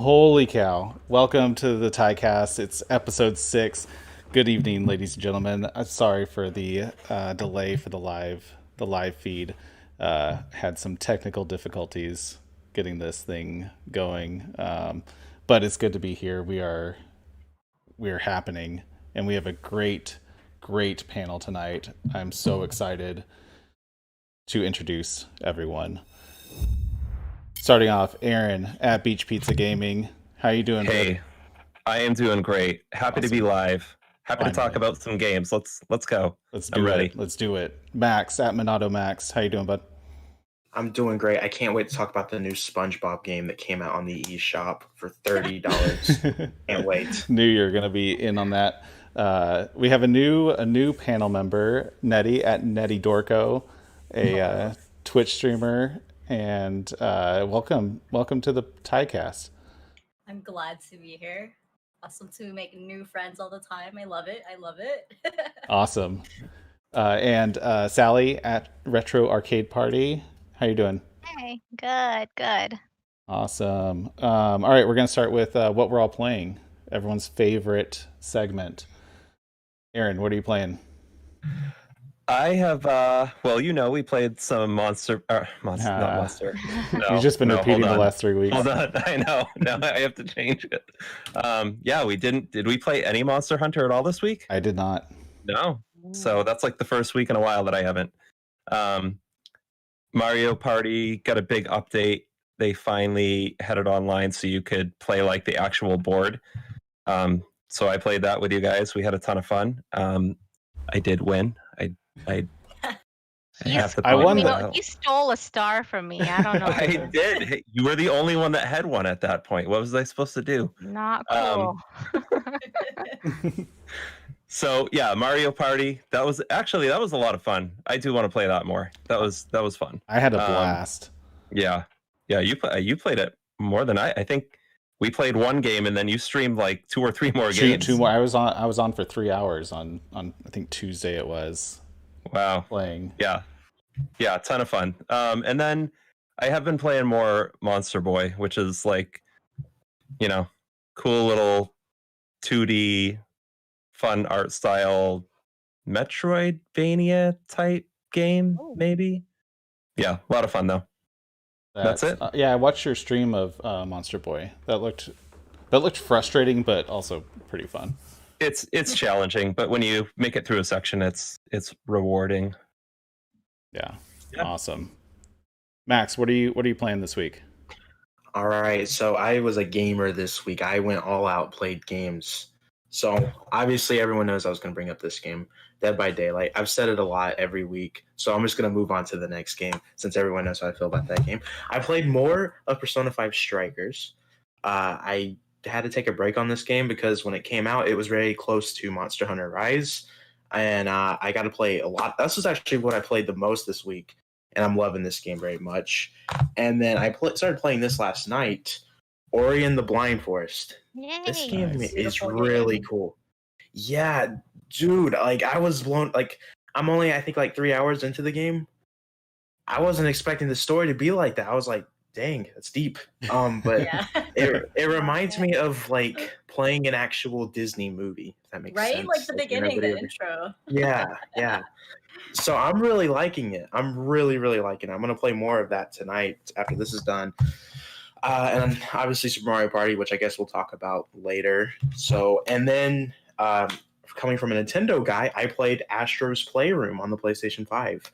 Holy cow. Welcome to the TYCAST. It's episode 6. Good evening, ladies and gentlemen. Sorry for the delay for the live feed. Had some technical difficulties getting this thing going. But it's good to be here. We are happening, and we have a great panel tonight. I'm so excited to introduce everyone. Starting off, Aaron at Beach Pizza Gaming. How you doing, bud? Hey, I am doing great. Happy to be live. Happy to talk about some games. Let's go. I'm ready. Ready. Let's do it. Max at Minato Max. How you doing, bud? I'm doing great. I can't wait to talk about the new SpongeBob game that came out on the eShop for $30. Can't wait. Knew you were gonna be in on that. We have a new panel member, Nettie at Nettie Dorco, a Twitch streamer, and welcome to the TYCAST. I'm glad to be here. Awesome to make new friends all the time. I love it. Awesome. And Sally at Retro Arcade Party. How you doing? Hey, good. Awesome. All right, we're gonna start with what we're all playing. Everyone's favorite segment. Aaron, what are you playing? I have we played some Monster not Monster. No, You've just been repeating the last 3 weeks. Hold on. I know. No, I have to change it. Did we play any Monster Hunter at all this week? I did not. No. So that's like the first week in a while that I haven't. Mario Party got a big update. They finally had it online so you could play like the actual board. So I played that with you guys. We had a ton of fun. I did win. I have to. I won. You stole a star from me. I don't know. I did. Hey, you were the only one that had one at that point. What was I supposed to do? Not cool. So yeah, Mario Party. That was a lot of fun. I do want to play that more. That was fun. I had a blast. Yeah. You played it more than I think. We played one game and then you streamed like 2 or 3 more games. 2 more. I was on for 3 hours on I think Tuesday it was. Wow. Playing. Yeah, a ton of fun. And then I have been playing more Monster Boy, which is like, cool little 2D fun art style Metroidvania type game, maybe. Yeah, a lot of fun though. That's it. Yeah, I watched your stream of Monster Boy. That looked frustrating, but also pretty fun. It's challenging, but when you make it through a section, it's rewarding. Yeah. Awesome. Max, what are you playing this week? All right, so I was a gamer this week. I went all out, played games. So obviously everyone knows I was going to bring up this game, Dead by Daylight. I've said it a lot every week, so I'm just going to move on to the next game since everyone knows how I feel about that game. I played more of Persona 5 Strikers. I had to take a break on this game because when it came out, it was very close to Monster Hunter Rise, and I got to play a lot. This is actually what I played the most this week, and I'm loving this game very much. And then I started playing this last night, Ori and the Blind Forest. Yay. This game is Beautiful really game. cool. Yeah, dude, like I was blown. Like I'm only I think like 3 hours into the game. I wasn't expecting the story to be like that. I was like, dang, that's deep. But Yeah. it reminds me of like playing an actual Disney movie. If that makes Right? sense. Like the beginning, the video- intro. Yeah. So I'm really liking it. I'm really liking it. I'm gonna play more of that tonight after this is done. And obviously Super Mario Party, which I guess we'll talk about later. So, and then coming from a Nintendo guy, I played Astro's Playroom on the PlayStation 5.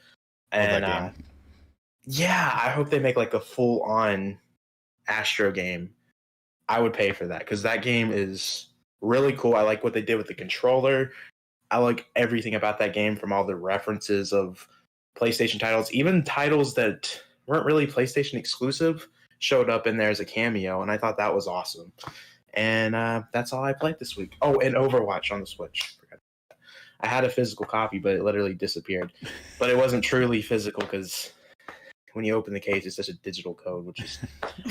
And that game. yeah, I hope they make like a full-on Astro game. I would pay for that because that game is really cool. I like what they did with the controller. I like everything about that game, from all the references of PlayStation titles, even titles that weren't really PlayStation exclusive showed up in there as a cameo, and I thought that was awesome. And that's all I played this week. Oh, and Overwatch on the Switch. I had a physical copy, but it literally disappeared. But it wasn't truly physical because when you open the case, it's just a digital code, which is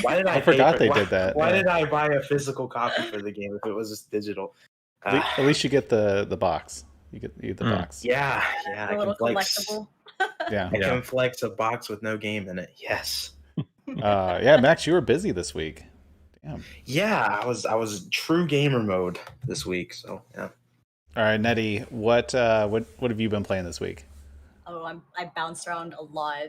why did I forgot they did that. Why did I buy a physical copy for the game if it was just digital? At least you get the box. You get the box. Yeah, A I little can flex. collectible. Yeah. I can flex a box with no game in it. Yes. Yeah, Max, you were busy this week. Yeah, I was true gamer mode this week. So yeah. All right, Nettie, what have you been playing this week? Oh, I bounce around a lot.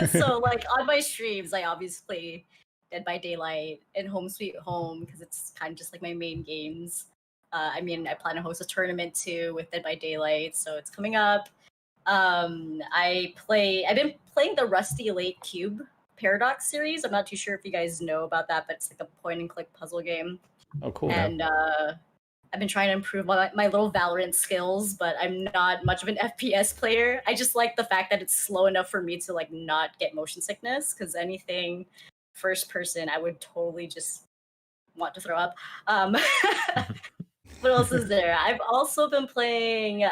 So like on my streams, I obviously play Dead by Daylight and Home Sweet Home because it's kind of just like my main games. I mean, I plan to host a tournament too with Dead by Daylight, so it's coming up. I've been playing the Rusty Lake Cube Paradox series. I'm not too sure if you guys know about that, but it's like a point and click puzzle game. Oh, cool. And I've been trying to improve my little Valorant skills, but I'm not much of an FPS player. I just like the fact that it's slow enough for me to like not get motion sickness, because anything first person, I would totally just want to throw up. What else is there? I've also been playing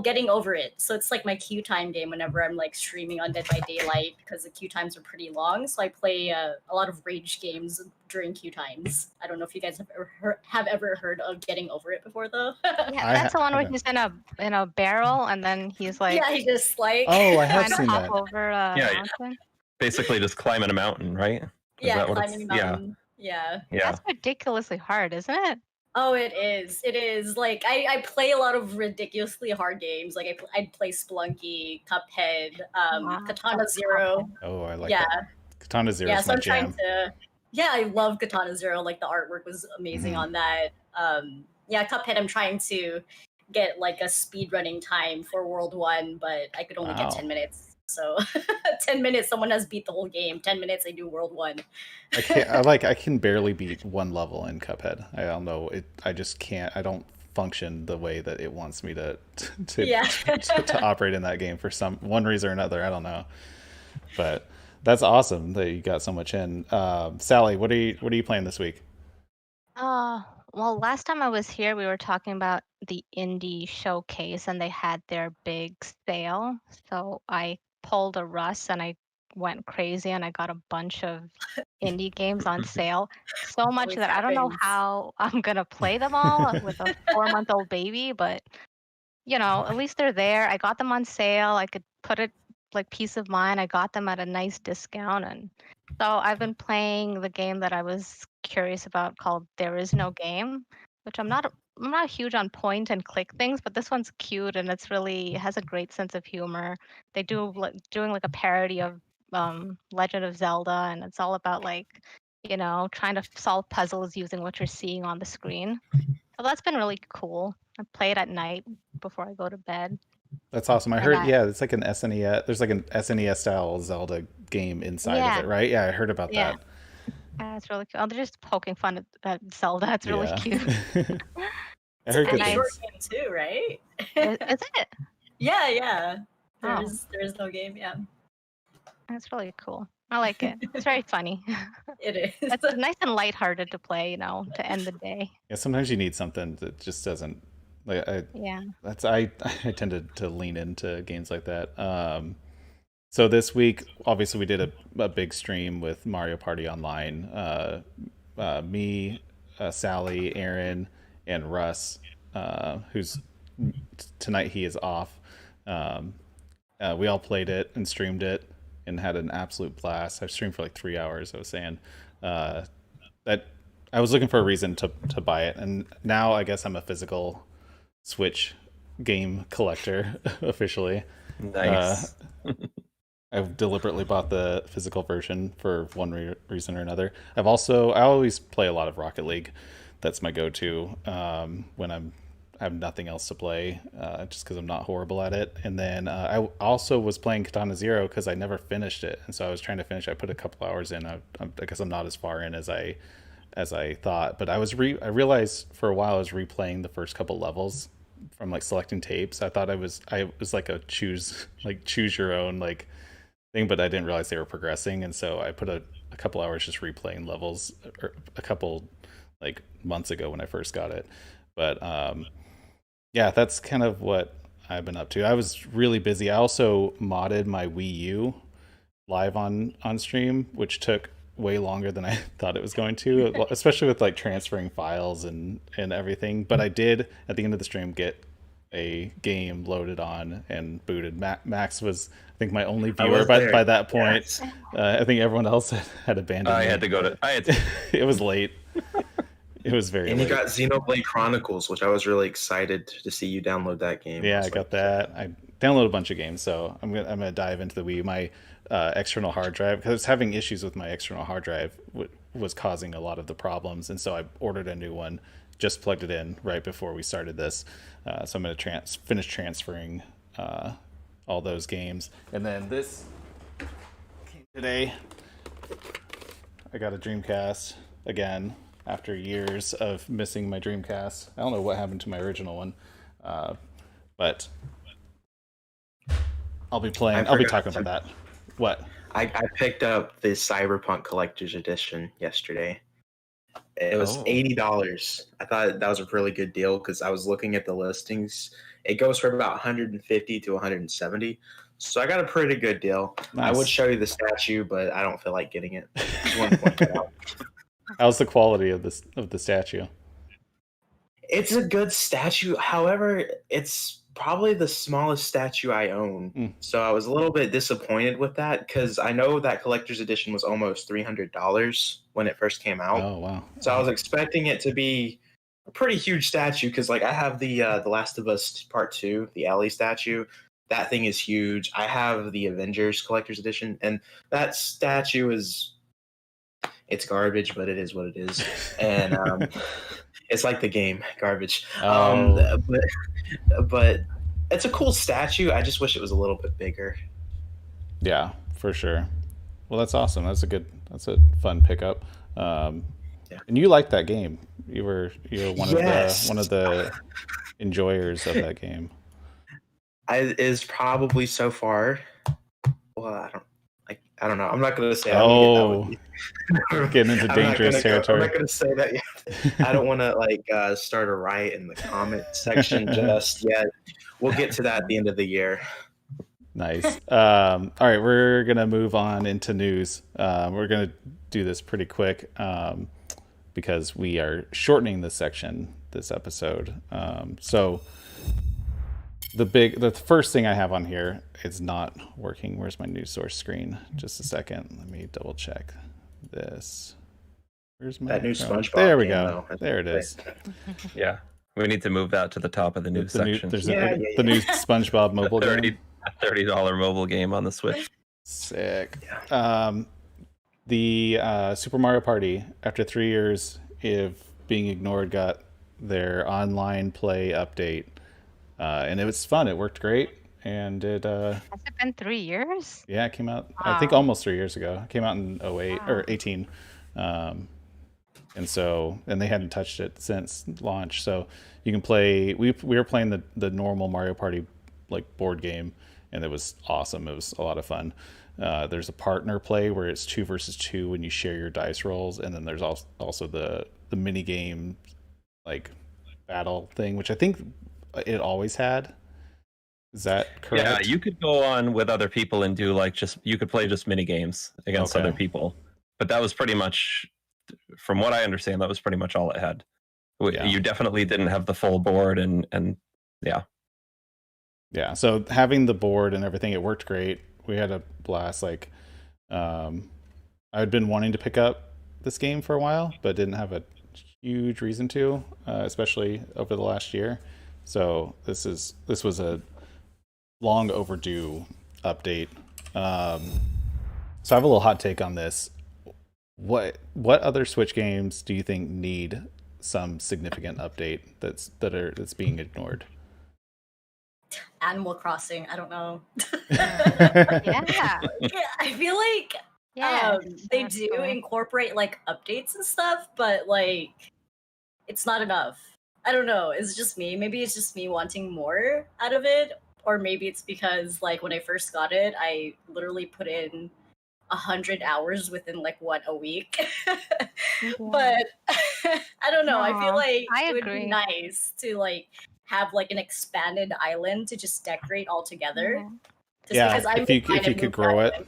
Getting Over It. So it's like my queue time game whenever I'm like streaming on Dead by Daylight, because the queue times are pretty long. So I play a lot of rage games during queue times. I don't know if you guys have ever heard of Getting Over It before, though. Yeah, that's the one where he's in a barrel and then he's like Yeah, he just like Oh, I have trying to seen hop that. over a Yeah, mountain. Basically just climbing a mountain, right? Is that what climbing it's? a mountain. Yeah. Yeah. That's ridiculously hard, isn't it? Oh, it is. It is. Like I play a lot of ridiculously hard games. Like I'd play Splunky, Cuphead, Wow, Katana that's Zero. Cuphead. Oh, I like Yeah. that. Katana Zero Yeah, is so my I'm trying jam. to. Yeah, I love Katana Zero. Like the artwork was amazing on that. Yeah, Cuphead. I'm trying to get like a speed running time for World One, but I could only get Wow. 10 minutes. So 10 minutes, someone has beat the whole game. 10 minutes, I do World One. I can barely beat one level in Cuphead. I don't know. I just can't. I don't function the way that it wants me to Yeah. to operate in that game for one reason or another. I don't know. But that's awesome that you got so much in. Sally, what are you playing this week? Well, last time I was here, we were talking about the indie showcase and they had their big sale. So I pulled a Russ and I went crazy and I got a bunch of indie games on sale. So much Always that I don't know happens. how I'm gonna play them all with a 4-month-old baby, but at least they're there. I got them on sale. I could put it like peace of mind. I got them at a nice discount. And so I've been playing the game that I was curious about called There Is No Game, which I'm not huge on point and click things, but this one's cute and it has a great sense of humor. They doing like a parody of Legend of Zelda, and it's all about like, trying to solve puzzles using what you're seeing on the screen. So that's been really cool. I play it at night before I go to bed. That's awesome. I And heard, yeah, it's like an SNES. There's like an SNES style Zelda game inside of it, right? Yeah, I heard about yeah. that. Yeah, it's really cool. They're just poking fun at Zelda. It's really cute. I heard It's a good pretty short things. game too, right? Is it? Yeah. Oh. There's no game, yeah. That's really cool. I like it. It's very funny. It is. It's nice and lighthearted to play, to end the day. Yeah, sometimes you need something that just doesn't like Yeah. I tended to lean into games like that. So this week, obviously, we did a big stream with Mario Party Online. Me, Sally, Aaron, and Russ, who's tonight he is off. We all played it and streamed it and had an absolute blast. I streamed for like 3 hours. I was saying that I was looking for a reason to buy it, and now I guess I'm a physical Switch game collector officially. Nice. I've deliberately bought the physical version for one reason or another. I always play a lot of Rocket League. That's my go-to when I have nothing else to play, just because I'm not horrible at it. And then I also was playing Katana Zero because I never finished it, and so I was trying to finish. I put a couple hours in. I guess I'm not as far in as I thought, but I realized for a while I was replaying the first couple levels from like selecting tapes. I thought I was like a choose your own like thing, but I didn't realize they were progressing, and so I put a couple hours just replaying levels a couple like months ago when I first got it. But yeah, that's kind of what I've been up to. I was really busy. I also modded my Wii U live on stream, which took way longer than I thought it was going to, especially with like transferring files and everything. But I did at the end of the stream get a game loaded on and booted. Max was, I think, my only I viewer was by, there. by that point. Yes. I think everyone else had abandoned I me. had to go to. I had to. It was late. It was very And you late. got Xenoblade Chronicles, which I was really excited to see you download that game. Yeah, was I got like, that. I downloaded a bunch of games, so I'm gonna dive into the Wii. My external hard drive, because I was having issues with my external hard drive, was causing a lot of the problems, and so I ordered a new one. Just plugged it in right before we started this, so I'm gonna finish transferring all those games, and then this came today. I got a Dreamcast again after years of missing my Dreamcast. I don't know what happened to my original one, but I'll be playing. I'll be talking about that. What? I picked up the Cyberpunk Collector's Edition yesterday. It was Oh. $80. I thought that was a really good deal because I was looking at the listings. It goes for about 150 to 170. So I got a pretty good deal. I would Nice. show you the statue, but I don't feel like getting it. Just want to point that out. How's the quality of the statue? It's a good statue. However, it's probably the smallest statue I own. Mm. So I was a little bit disappointed with that because I know that collector's edition was almost $300 when it first came out. Oh wow. So I was expecting it to be a pretty huge statue because, like, I have the Last of Us Part 2, the Ellie statue. That thing is huge. I have the Avengers Collector's Edition, and that statue it's garbage, but it is what it is. And it's like the game, garbage. Oh. But it's a cool statue. I just wish it was a little bit bigger. Yeah, for sure. Well, that's awesome. That's a fun pickup. Yeah. And you liked that game. You were one Yes. of the enjoyers of that game. Is probably so far. Well, I don't know. I'm not going to say. Oh, getting into I'm not dangerous I'm territory. not going to say that yet. I don't want to start a riot in the comment section just yet. We'll get to that at the end of the year. Nice. All right, we're gonna move on into news. We're gonna do this pretty quick because we are shortening this section this episode. So the first thing I have on here is not working. Where's my news source screen? Just a second. Let me double check this. Where's my That new SpongeBob There we game, go. though. There it is. Yeah, we need to move that to the top of the news section. There's Yeah. the new SpongeBob mobile game. $30 mobile game on the Switch. Sick. Yeah. The Super Mario Party, after 3 years of being ignored, got their online play update, and it was fun. It worked great, and it Has it been 3 years? yeah, it came out I think Wow. almost 3 years ago. It came out in 08 or Wow. 18, and they hadn't touched it since launch. So you can play. We were playing the normal Mario Party like board game, and it was awesome. It was a lot of fun. There's a partner play where it's 2 versus 2 when you share your dice rolls, and then there's also the mini game like battle thing, which I think it always had. Is that correct? Yeah, you could go on with other people and do you could play just mini games against Okay. other people. But that was pretty much, from what I understand, that was pretty much all it had. Yeah. You definitely didn't have the full board and yeah. Yeah, so having the board and everything, it worked great. We had a blast. Like, I had been wanting to pick up this game for a while, but didn't have a huge reason to, especially over the last year. So this was a long overdue update. So I have a little hot take on this. What other Switch games do you think need some significant update that's being ignored? Animal Crossing. I don't know. Yeah. Yeah, I feel like Yeah. they do incorporate like updates and stuff, but like it's not enough. I don't know. It's just me. Maybe it's just me wanting more out of it, or maybe it's because like when I first got it, I literally put in 100 hours within like a week. But I don't know. I feel No, like I it would be agree. nice to like have like an expanded island to just decorate all together. Yeah. Just Yeah, because I'm if you kind of could moved grow it. island.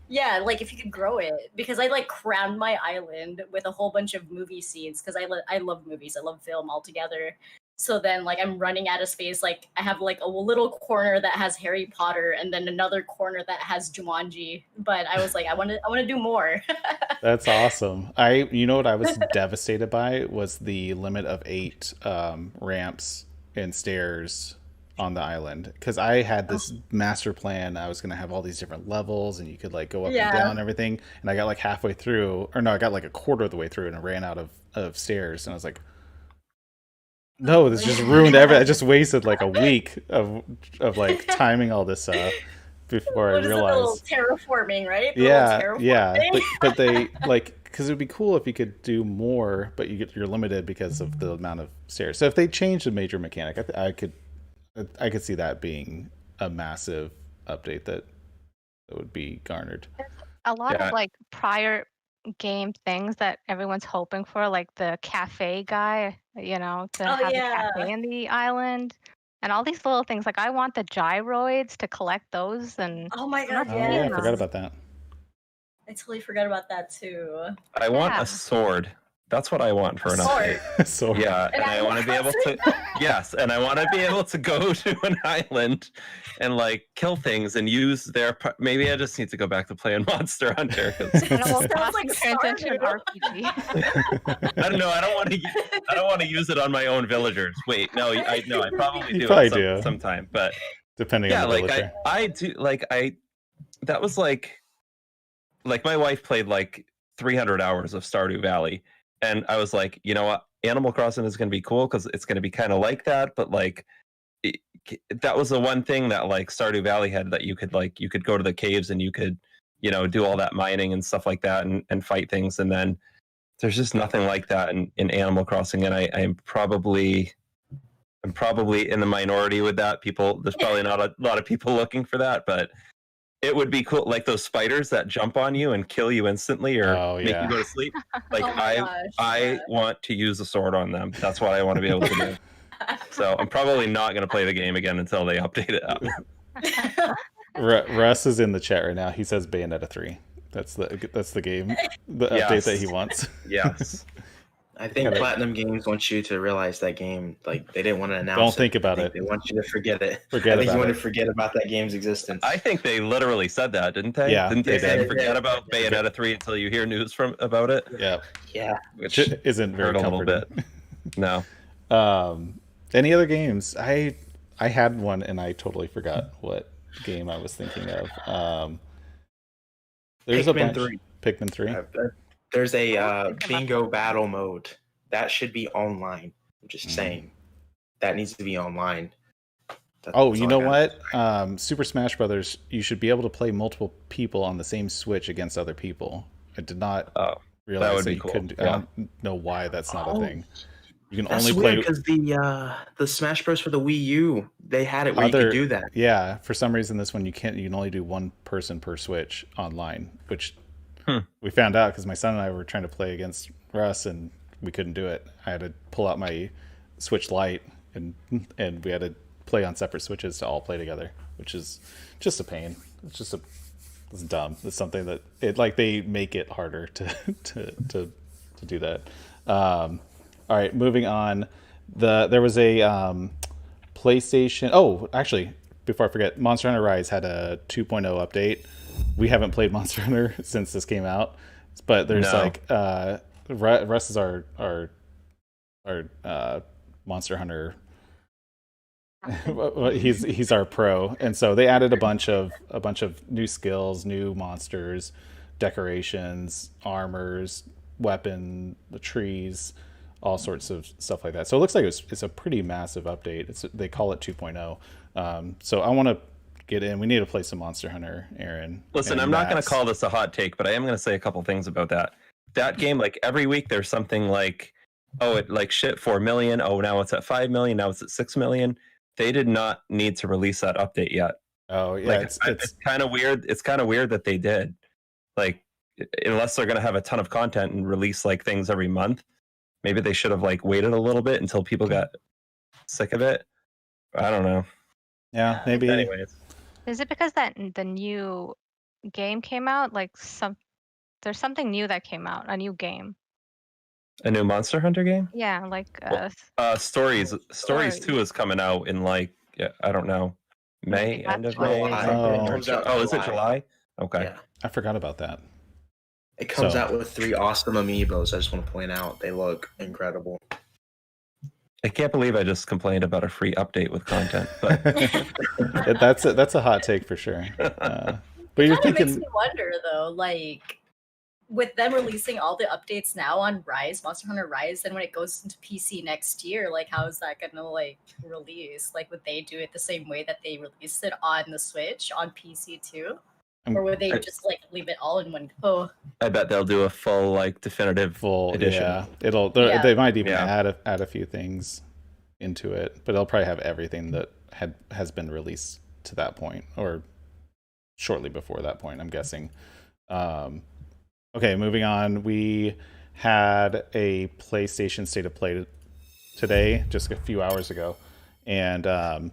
Yeah, like if you could grow it, because I like crammed my island with a whole bunch of movie scenes because I love movies, I love film altogether, So then like I'm running out of space. Like I have like a little corner that has Harry Potter and then another corner that has Jumanji. But I was like, I want to do more. That's awesome. You know what I was devastated by was the limit of 8 ramps and stairs on the island, because I had this master plan. I was going to have all these different levels, and you could like go up and Yeah. down and everything. And I got like halfway through, or no, I got like a quarter of the way through, and I ran out of stairs. And I was like, no, this just ruined everything. I just wasted like a week of like timing all this stuff before What I is it, a little realized. terraforming, right? The little Yeah, terraform yeah, thing? but they like, because it would be cool if you could do more, but you're limited because of the amount of stairs. So if they changed a major mechanic, I could see that being a massive update that would be garnered. A lot Yeah. of like prior game things that everyone's hoping for, like the cafe guy, you know, to Oh, have yeah. a cafe in the island, and all these little things. Like I want the gyroids to collect those, and Oh my I'm god, not Oh yeah, I seeing forgot them. about that. I totally forgot about that too. I want Yeah. a sword. That's what I want for an Sword. update. So Yeah, An and I want to be able to. Yes, and I want to be able to go to an island and like kill things and use their. Maybe I just need to go back to playing Monster Hunter. 'Cause Animal Sounds Crossing like turns into an Stardew. RPG. I don't know. I don't want to. I don't want to use it on my own villagers. Wait, no, I probably You do probably at do. sometime. But Depending yeah, on the like villager. I do like I. That was like my wife played like 300 hours of Stardew Valley, and I was like, you know what, Animal Crossing is going to be cool because it's going to be kind of like that, but like it, that was the one thing that like Stardew Valley had, that you could go to the caves and you could do all that mining and stuff like that, and fight things, and then there's just nothing like that in Animal Crossing, and I'm probably in the minority with that. There's probably not a lot of people looking for that, but it would be cool, like those spiders that jump on you and kill you instantly or Oh, make yeah. you go to sleep. Like Oh my gosh, I yeah. want to use a sword on them. That's what I want to be able to do. So I'm probably not going to play the game again until they update it up. Russ is in the chat right now. He says Bayonetta 3. That's the game, the update that he wants. Yes. I think Kinda- Platinum Games wants you to realize that game, like they didn't want to announce Don't it. think about I it. think They want you to forget it. Forget I think about you want it. to forget about that game's existence. I think they literally said that, didn't they? Yeah, Didn't they they say did. forget about Bayonetta 3 until you hear news about it? Yeah, Yeah. Which which isn't very hurt a little comforting. bit. No. Any other games? I had one and I totally forgot what game I was thinking of. There's a Pikmin bunch. 3. Pikmin 3. There's a think about bingo battle mode that should be online. I'm just saying that needs to be online. Oh, That's you all know I got. what? Super Smash Brothers. You should be able to play multiple people on the same Switch against other people. I did not Oh, realize would that be you cool. couldn't. I Yeah. don't know why that's not a Oh. thing. You can That's only weird play because the Smash Bros for the Wii U, they had it where you could do that. Yeah, for some reason this one you can't. You can only do one person per Switch online, which we found out because my son and I were trying to play against Russ and we couldn't do it. I had to pull out my Switch Lite and we had to play on separate switches to all play together, which is just a pain. It's dumb. It's something that they make it harder to do that. All right, moving on. There was a PlayStation. Oh, actually, before I forget, Monster Hunter Rise had a 2.0 update. We haven't played Monster Hunter since this came out, but there's No. Russ is our Monster Hunter. he's our pro, and so they added a bunch of new skills, new monsters, decorations, armors, weapon, the trees, all sorts of stuff like that. So it looks like it's a pretty massive update. They call it 2.0. So I want to get in. We need to play some Monster Hunter, Aaron. Listen, and I'm not going Max. to call this a hot take, but I am going to say a couple things about that. That game, like every week, there's something like, oh, it like shit 4 million. Oh, now it's at 5 million. Now it's at 6 million. They did not need to release that update yet. Oh yeah, Like it's kind of weird. It's kind of weird that they did. Like, unless they're going to have a ton of content and release like things every month, maybe they should have like waited a little bit until people got sick of it. I don't know. yeah, maybe. Anyways, Is it because that the new game came out? Like there's something new that came out, a new game. A new Monster Hunter game? Yeah, like Stories 2 Stories. is coming out in like I don't know, May, Maybe end that's of why. May, July. something. It Oh. comes out Oh, is it July. July? Okay. Yeah. I forgot about that. It comes So- out with 3 awesome amiibos. I just want to point out they look incredible. I can't believe I just complained about a free update with content, but that's a hot take for sure. But It you're kind of makes thinking, me wonder though, like with them releasing all the updates now on Rise, Monster Hunter Rise, and when it goes into PC next year, like how is that gonna like release? Like would they do it the same way that they released it on the Switch on PC too? Or would they just like leave it all in one go? I bet they'll do a full like definitive full, edition. yeah, Yeah. they might even Yeah. add a few things into it, but they'll probably have everything that has been released to that point or shortly before that point, I'm guessing. Okay, moving on. We had a PlayStation State of Play today, just a few hours ago, and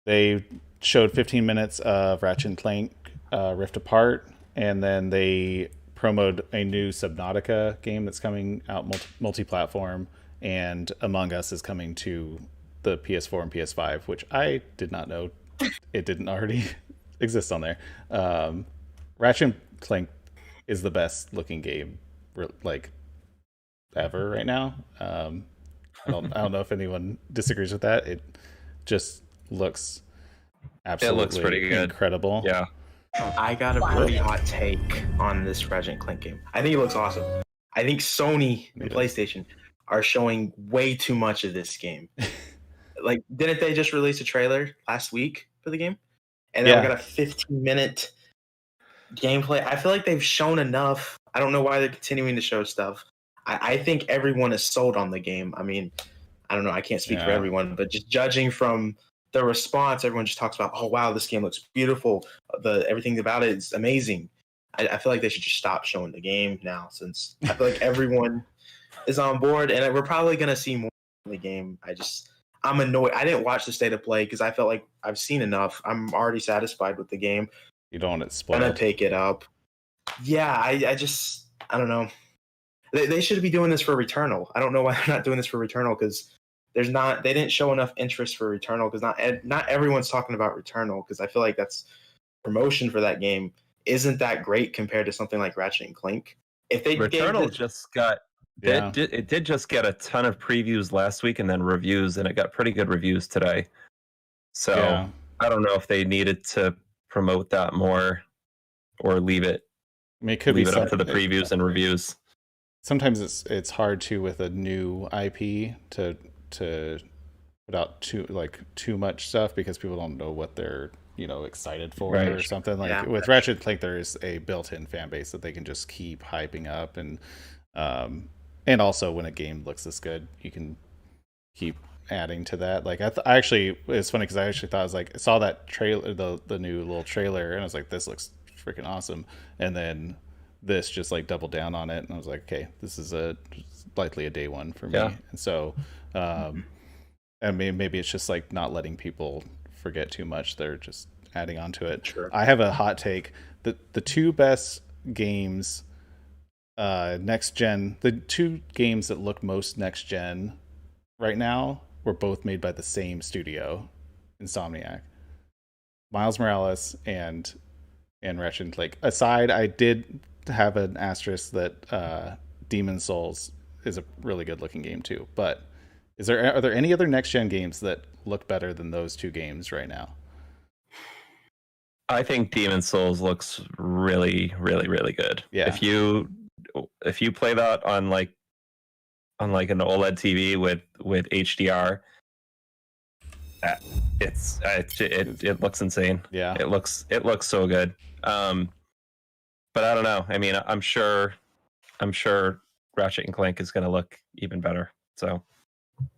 they showed 15 minutes of Ratchet and Clank Rift Apart, and then they promoted a new Subnautica game that's coming out multi-platform, and Among Us is coming to the PS4 and PS5, which I did not know it didn't already exist on there. Ratchet and Clank is the best looking game like ever right now. I don't know if anyone disagrees with that. It just looks absolutely looks pretty good. incredible. Yeah. I got a pretty hot take on this Ratchet and Clank game. I think it looks awesome. I think Sony and PlayStation are showing way too much of this game. Like, didn't they just release a trailer last week for the game? And then we got a 15-minute gameplay. I feel like they've shown enough. I don't know why they're continuing to show stuff. I think everyone is sold on the game. I mean, I don't know. I can't speak for everyone, but just judging from the response, everyone just talks about, oh wow, this game looks beautiful. Everything about it is amazing. I feel like they should just stop showing the game now, since I feel like everyone is on board, and we're probably gonna see more in the game. I'm annoyed. I didn't watch the State of Play because I felt like I've seen enough. I'm already satisfied with the game. You don't want it I'm spoiled. gonna pick it up. Yeah, I don't know. They should be doing this for Returnal. I don't know why they're not doing this for Returnal, because they didn't show enough interest for Returnal, because not everyone's talking about Returnal, because I feel like that's promotion for that game isn't that great compared to something like Ratchet and Clank. If they Returnal just got it did just get a ton of previews last week and then reviews, and it got pretty good reviews today. So I don't know if they needed to promote that more or leave it. I mean, it could leave be it up to the previews and reviews. Sometimes it's hard to, with a new IP, to put out too much stuff, because people don't know what they're excited for or something. Like with Ratchet and Clank, there is a built-in fan base that they can just keep hyping up, and also when a game looks this good, you can keep adding to that. Like I actually, it's funny because I actually thought, I saw that trailer, the new little trailer, and I was like, this looks freaking awesome, and then this just like doubled down on it, and I was like, okay, this is likely a day one for me. And so I mean, maybe it's just like not letting people forget too much, they're just adding on to it. I have a hot take. The two best games next gen, the two games that look most next gen right now were both made by the same studio, Insomniac. Miles Morales and Ratchet and Clank aside, I did have an asterisk that Demon Souls is a really good looking game too. But are there any other next gen games that look better than those two games right now? I think Demon Souls looks really, really, really good. Yeah. If you play that on like an OLED TV with HDR, it looks insane. Yeah. It looks so good. But I don't know. I mean, I'm sure Ratchet and Clank is going to look even better. So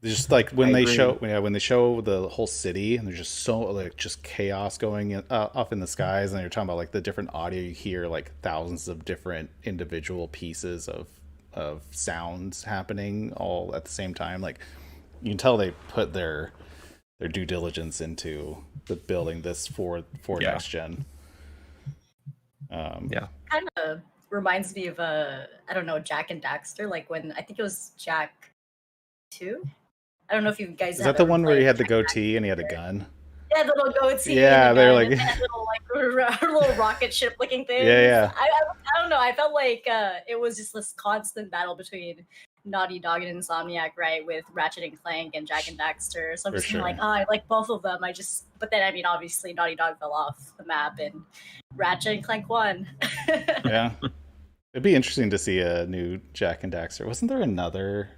just like when they show the whole city, and there's just so just chaos going off in the skies, and you're talking about like the different audio you hear, like thousands of different individual pieces of sounds happening all at the same time. Like you can tell they put their due diligence into the building this for next gen. Kind of reminds me of I don't know, Jack and Daxter. Like when I think it was Jack 2. I don't know if you guys Is have that the ever one where he played had the Jack and goatee and he had a Daxter. gun? Yeah, the little goatee Yeah, and the they're gun like- and that little like little rocket ship looking things. Yeah. I don't know. I felt like it was just this constant battle between Naughty Dog and Insomniac, right, with Ratchet and Clank and Jack and Daxter. So I'm For just kinda sure. like, oh, I like both of them. But then I mean, obviously, Naughty Dog fell off the map and Ratchet and Clank won. Yeah. It'd be interesting to see a new Jack and Daxter. Wasn't there another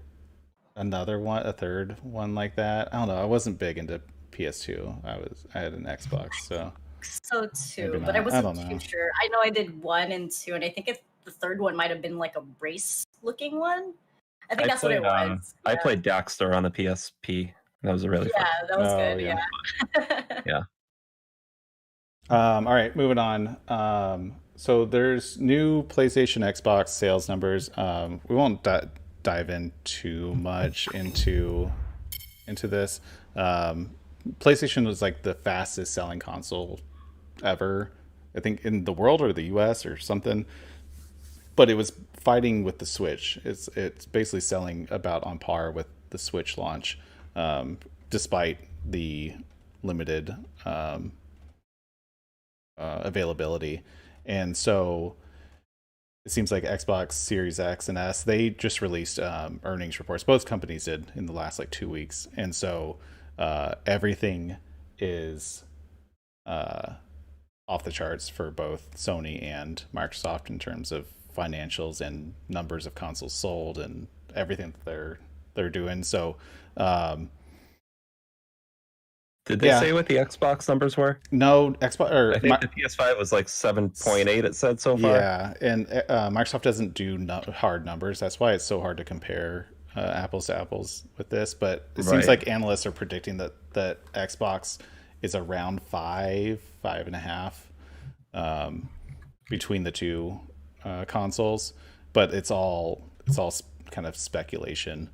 one, a third one like that? I don't know. I wasn't big into PS2. I had an Xbox, so So too, Maybe but I not. I wasn't don't too know. sure. I know I did 1 and 2, and I think the third one might have been like a race looking one. I think that's what it was. I Yeah. played Daxter on the PSP. That was a really fun. Yeah, that was Oh, good. yeah. Yeah. All right, moving on. So there's new PlayStation, Xbox sales numbers. We won't dive in too much into this. PlayStation was like the fastest selling console ever, I think, in the world or the US or something. But it was fighting with the Switch. It's basically selling about on par with the Switch launch, despite the limited availability. And so it seems like Xbox Series X and S, they just released earnings reports. Both companies did in the last like 2 weeks. And so everything is off the charts for both Sony and Microsoft in terms of financials and numbers of consoles sold and everything that they're doing. So Did they say what the Xbox numbers were? No, Xbox or I think the PS5 was like 7.8. It said so far. Yeah, and Microsoft doesn't do hard numbers. That's why it's so hard to compare apples to apples with this. But it seems like analysts are predicting that Xbox is around 5.5 between the two consoles. But it's all kind of speculation.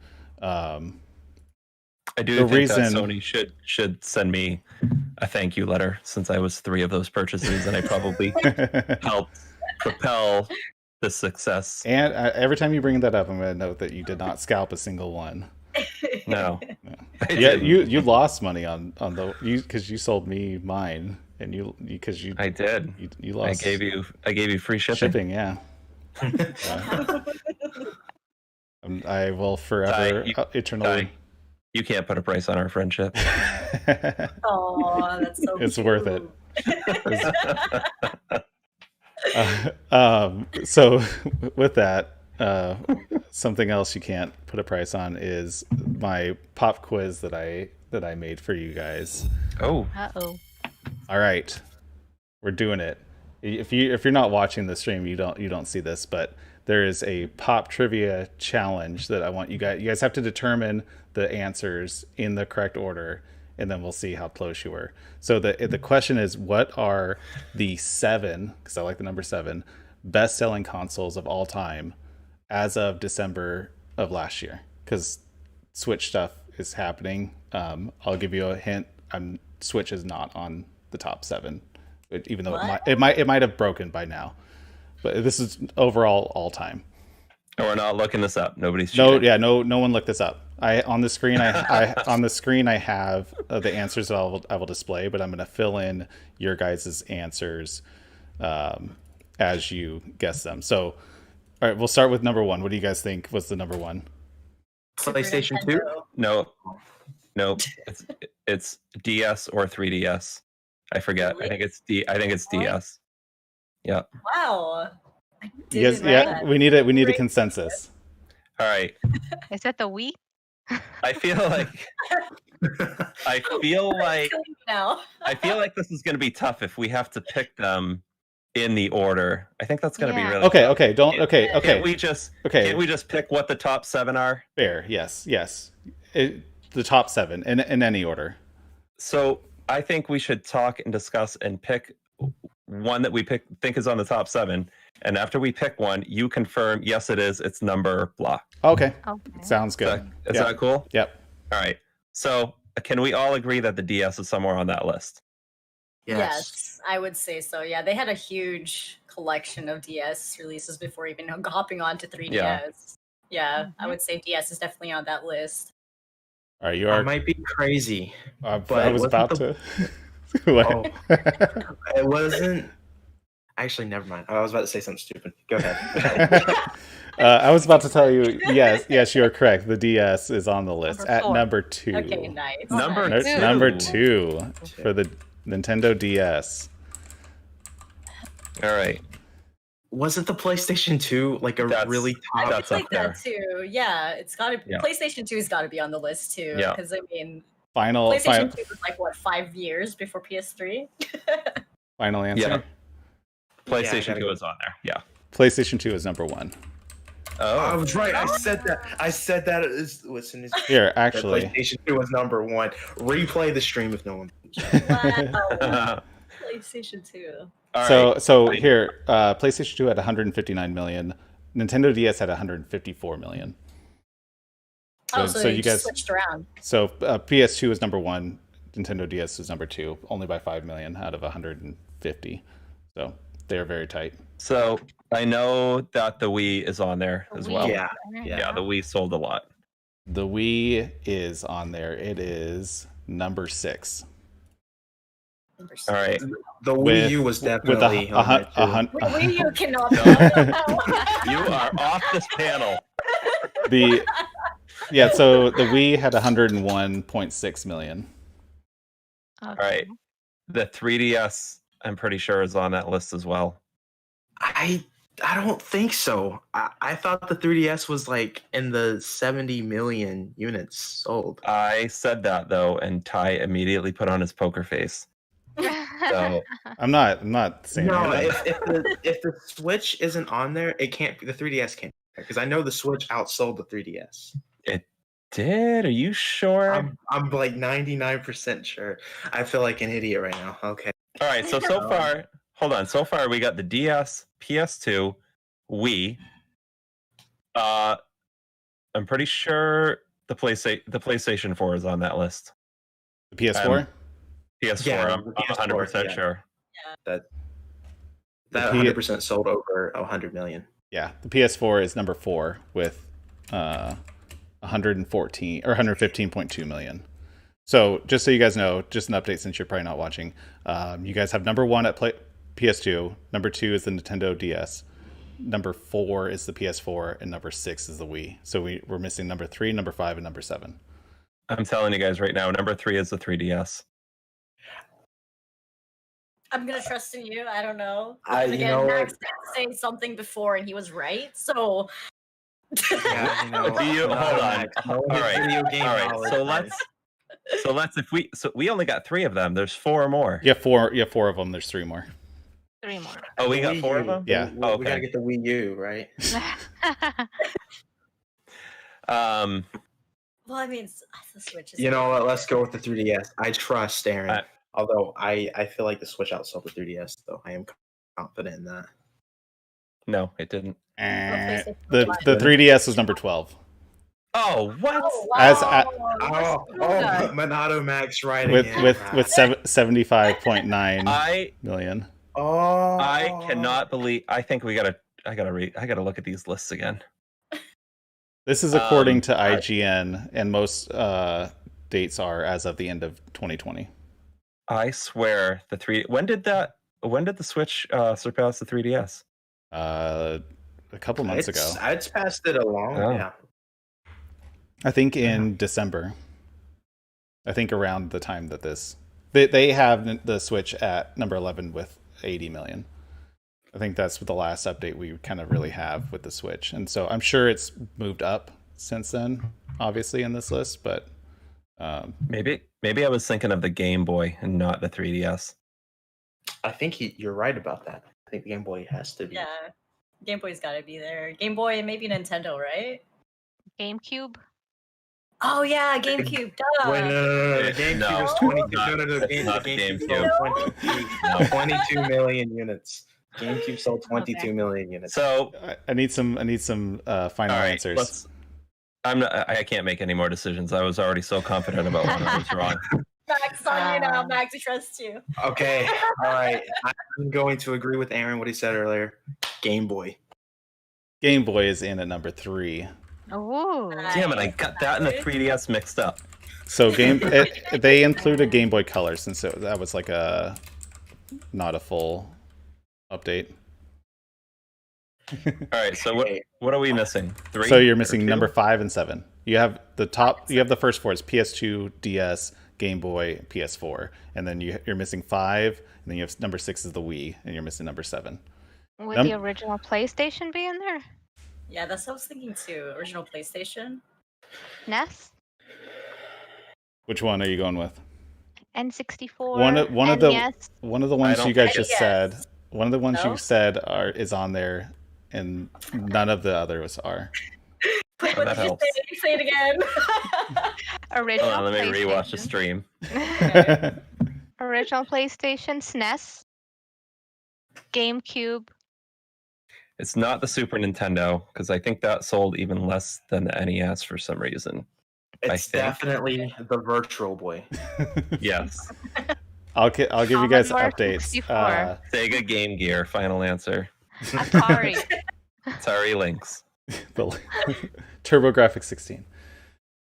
I do think that Sony should send me a thank you letter, since I was 3 of those purchases and I probably helped propel the success. And every time you bring that up, I'm going to note that you did not scalp a single one. No. Yeah, you lost money on because you sold me mine, and I did. You lost. I gave you free shipping. Yeah. I will forever eternally. You can't put a price on our friendship. Oh, that's so It's cute. worth it. So with that, something else you can't put a price on is my pop quiz that I made for you guys. Oh. Uh-oh. All right, we're doing it. If you're not watching the stream, you don't see this, but there is a pop trivia challenge that I want you guys have to determine the answers in the correct order, and then we'll see how close you were. So the question is, what are the 7, because I like the number 7, best-selling consoles of all time as of December of last year? Because Switch stuff is happening. I'll give you a hint. Switch is not on the top 7, even though it might have broken by now. But this is overall all time. No, we're not looking this up. Nobody's cheating. No one looked this up. On the screen I have the answers that I will display, but I'm going to fill in your guys' answers as you guess them. So, all right, we'll start with number 1. What do you guys think was the number 1? PlayStation 2? No. It's DS or 3DS. I forget. Really? I think it's DS. Yeah. Wow. Yes, yeah. We need a consensus. All right. Is that the Wii? I feel like now. I feel like this is going to be tough if we have to pick them in the order. I think that's going to be really tough. Okay. Can't we just pick what the top 7 are? Fair. Yes. The top 7 in any order. So I think we should talk and discuss and pick one that we think is on the top 7. And after we pick one, you confirm, yes, it is. It's number blah. Okay. Okay. Sounds good. Is that cool? Yep. All right. So can we all agree that the DS is somewhere on that list? Yes, I would say so. Yeah, they had a huge collection of DS releases before even hopping on to 3DS. Yeah, I would say DS is definitely on that list. All right, you I are. might be crazy. I but was wasn't about the- to. Oh, it wasn't. Actually, never mind. I was about to say something stupid. Go ahead. I was about to tell you. Yes, you are correct. The DS is on the list Number at four. number 2. Okay, nice. Number nice. two. Number 2 for the Nintendo DS. All right. Wasn't the PlayStation 2 like a That's- really I top? That's feel up like there. that too. Yeah, it's got to. Yeah. PlayStation 2's got to be on the list too. Yeah. Because I mean, Final PlayStation 2 was like what 5 years before PS3. final answer. Yeah. PlayStation gotta 2 go. is on there. Yeah. PlayStation 2 is number 1. I Oh. was right. I said that. Listen, Here, the actually. PlayStation 2 was number 1. Replay the stream if no one. Wow. PlayStation 2. All So right. so here, PlayStation 2 had 159 million. Nintendo DS had 154 million. Oh, so you you guys. switched around. So PS2 is number 1. Nintendo DS is number 2, only by 5 million out of 150. So they are very tight. So I know that the Wii is on there as well. Yeah. Yeah, the Wii sold a lot. The Wii is on there. It is number 6. All right. The Wii With- U was with definitely a on there, too. Wii U cannot be No. on You are off this panel. The yeah, so the Wii had 101.6 million. All right. The 3DS, I'm pretty sure, is on that list as well. I don't think so. I thought the 3DS was like in the 70 million units sold. I said that though, and Ty immediately put on his poker face. So I'm not saying No, anything. if the Switch isn't on there, it can't be. The 3DS can't, because I know the Switch outsold the 3DS. did? Are you sure? I'm like 99% sure. I feel like an idiot right now. Okay. All right. So far, hold on. So far, we got the DS, PS2, Wii. I'm pretty sure the PlayStation 4 is on that list. The PS4. PS4. Yeah, I'm the PS4, 100% yeah. sure. That The 100% sold over 100 million. Yeah, the PS4 is number 4 with 114 or 115.2 million. So just so you guys know, just an update since you're probably not watching, you guys have number 1 at PS2, number 2 is the Nintendo DS, number 4 is the PS4, and number 6 is the Wii. So we're missing number 3, number 5, and number 7. I'm telling you guys right now, number 3 is the 3DS. I'm gonna trust in you. I don't know. You But again, know Max what? did say something before, and he was right. So. Yeah, you know, Do you- no, hold on. no All right. video game All right. knowledge, So man. let's so we only got 3 of them. There's 4 more. You have 4 of them. There's 3 more. 3 more. Oh, we The got Wii 4 U, of them? Yeah. We Okay. gotta get the Wii U, right? Well, I mean, the Switch is. You know what? Let's go with the 3DS. I trust Aaron. I- Although I feel like the Switch outsold the 3DS, though I am confident in that. No, it didn't. The PlayStation the 3DS was number 12 Oh, what? Oh, As wow. Oh, Minato Max writing with in. with with 75.9 I million. I cannot believe. I think I gotta look at these lists again. This is according to IGN, and most dates are as of the end of 2020. I swear When did the Switch surpass the 3DS? A couple months ago. It's passed it along. Oh. Yeah. I think in December. I think around the time that they have the Switch at number 11 with 80 million. I think that's the last update we kind of really have with the Switch. And so I'm sure it's moved up since then, obviously in this list, but Maybe I was thinking of the Game Boy and not the 3DS. I think you're right about that. I think the Game Boy has to be. Yeah, Game Boy's got to be there. Game Boy and maybe Nintendo, right? GameCube. Oh yeah, GameCube. Duh. Wait, no. The GameCube No, is 22. it's not- No. The it's not the GameCube GameCube. sold 22 million units. GameCube sold 22 Okay. million units. So I need some final all right, answers. I can't make any more decisions. I was already so confident about one I was wrong. Max, on you now. Max, I trust you. Okay, all right. I'm going to agree with Aaron what he said earlier. Game Boy. Game Boy is in at number 3. Ooh. Damn it! I got that and the 3DS mixed up. So they included Game Boy Color since that was like a not a full update. All right. So what are we missing? 3. So you're or missing 2? number 5 and 7. You have the top. You have the first 4 is PS2, DS, Game Boy, PS4, and then you're missing 5, and then you have number 6 is the Wii, and you're missing number 7. Would the original PlayStation be in there? Yeah, that's what I was thinking too. Original PlayStation. NES? Which one are you going with? N64? One of NES? the ones you guys just NES. said. One of the ones No? you said is on there, and none of the others are. Wait, Oh, what that did you helps. say? Say it again. Original Hold on, let me rewatch the PlayStation. stream. Okay. Original PlayStation, SNES, GameCube. It's not the Super Nintendo because I think that sold even less than the NES for some reason. It's think. definitely the Virtual Boy. Yes. I'll give you guys Commodore updates. 64. Sega Game Gear. Final answer. Atari. Atari Lynx. The TurboGrafx 16.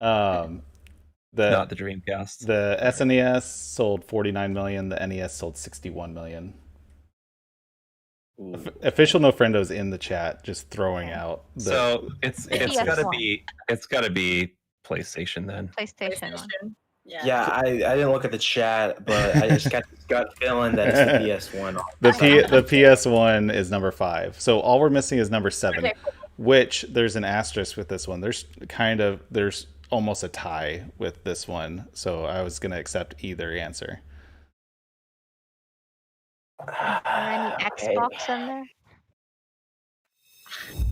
Not the Dreamcast. The SNES sold 49 million. The NES sold 61 million. Official No Friendo's in the chat, just throwing out. So it's PS1. gotta be PlayStation then. PlayStation one. PlayStation. Yeah, I didn't look at the chat, but I just got this gut feeling that it's the PS1. the PS1 is number 5. So all we're missing is number 7, which there's an asterisk with this one. There's almost a tie with this one. So I was gonna accept either answer. Are any Xbox in there?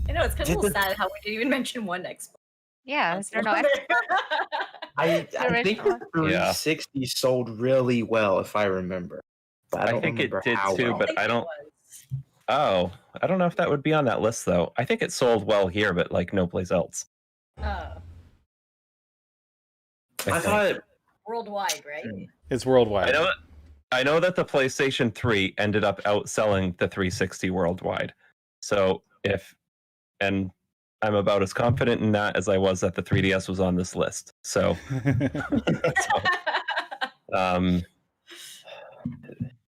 I know it's kind of a little sad how we didn't even mention one Xbox. Yeah, is there no console. Xbox? I think the original. 360 sold really well, if I remember. But I don't think it remember did how too, well. but I don't. Oh, I don't know if that would be on that list though. I think it sold well here, but like no place else. Oh, I think. thought worldwide, right? It's worldwide. I know that the PlayStation 3 ended up outselling the 360 worldwide. So and I'm about as confident in that as I was that the 3DS was on this list. So,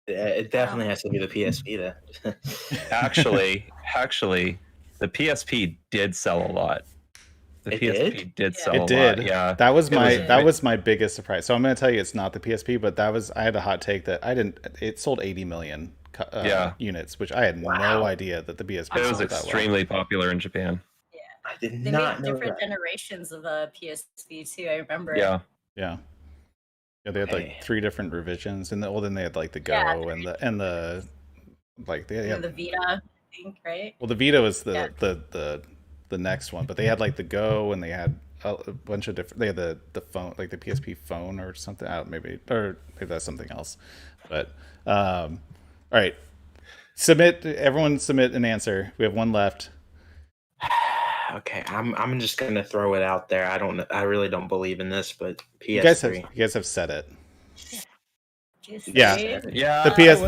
it definitely has to be the PSP then. actually, the PSP did sell a lot. The It PSP did sell It a did. lot. Yeah, That was was- was my biggest surprise. So I'm going to tell you it's not the PSP, but I had a hot take that it sold 80 million units, which I had no idea that the PSP it was sold that well. extremely popular in Japan. I did They not made know different that. generations of the PSP too. I remember. Yeah, Yeah, they had like Hey. 3 different revisions, and then they had like the Go Yeah. and the like they And had, the Vita, I think, right? well, the Vita was Yeah. the next one, but they had like the Go, and they had a bunch of different. They had the phone, like the PSP phone or something. Maybe that's something else. But all right, everyone submit an answer. We have one left. Okay, I'm just gonna throw it out there. I really don't believe in this, but You guys PS3. have said it. PS3. Yeah. yeah. The PS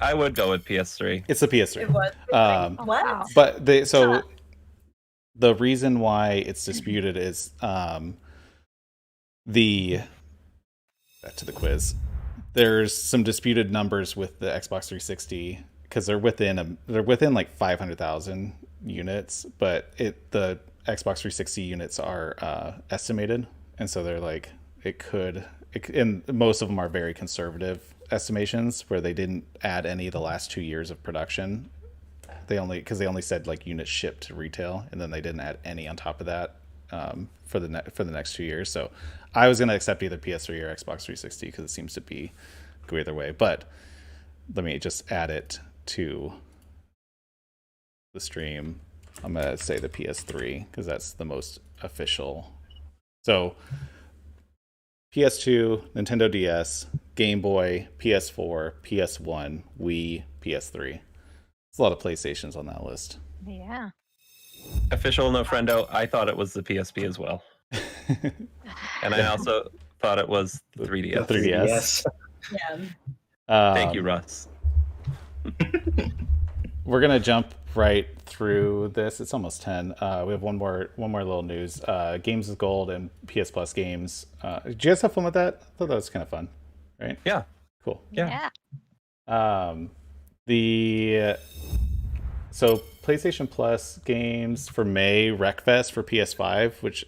I would go with PS3. It's the PS3. It was. Um, What? Wow. But the reason why it's disputed is back to the quiz. There's some disputed numbers with the Xbox 360 because they're within like 500,000 units, but the Xbox 360 units are estimated, and so they're like and most of them are very conservative estimations where they didn't add any of the last 2 years of production. They only said like units shipped to retail, and then they didn't add any on top of that for the next 2 years. So I was going to accept either PS3 or Xbox 360 because it seems to go either way. But let me just add it to the stream. I'm going to say the PS3 because that's the most official. So PS2, Nintendo DS, Game Boy, PS4, PS1, Wii, PS3. There's a lot of PlayStations on that list. Yeah. Official no friendo. I thought it was the PSP as well, and I also thought it was the 3DS. The 3DS. Yeah. Thank you, Russ. We're gonna jump right through this. It's almost 10. We have one more little news. Games with Gold and PS Plus games. Did you guys have fun with that? I thought that was kind of fun, right? Yeah. Cool. Yeah. So PlayStation Plus games for May, Wreckfest for PS5, which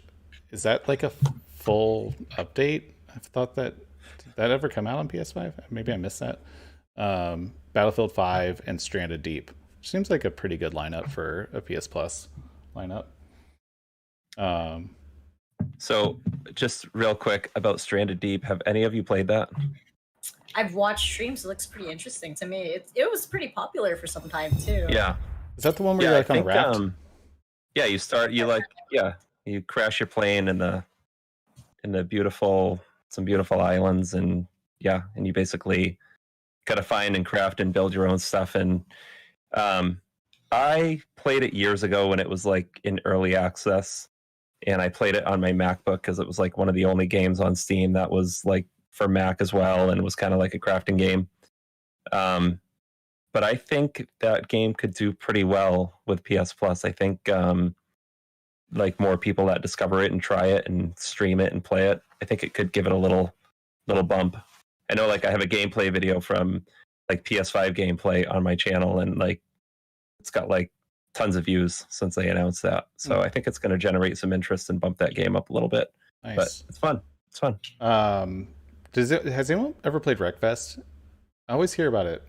is that like a full update? I thought did that ever come out on PS5? Maybe I missed that. Battlefield 5 and Stranded Deep. Seems like a pretty good lineup for a PS Plus lineup. So just real quick about Stranded Deep. Have any of you played that? I've watched streams. It looks pretty interesting to me. It was pretty popular for some time too. Yeah. Is that the one where Yeah, you're I like on a think, raft? yeah, you crash your plane in the some beautiful islands, and you basically gotta find and craft and build your own stuff. And I played it years ago when it was like in early access, and I played it on my MacBook because it was like one of the only games on Steam that was like for Mac as well, and it was kind of like a crafting game. But I think that game could do pretty well with PS Plus. I think like more people that discover it and try it and stream it and play it, I think it could give it a little bump. I know, like, I have a gameplay video from like PS5 gameplay on my channel, and like it's got like tons of views since they announced that. So I think it's going to generate some interest and bump that game up a little bit. Nice. But it's fun. It's fun. Has anyone ever played Wreckfest? I always hear about it,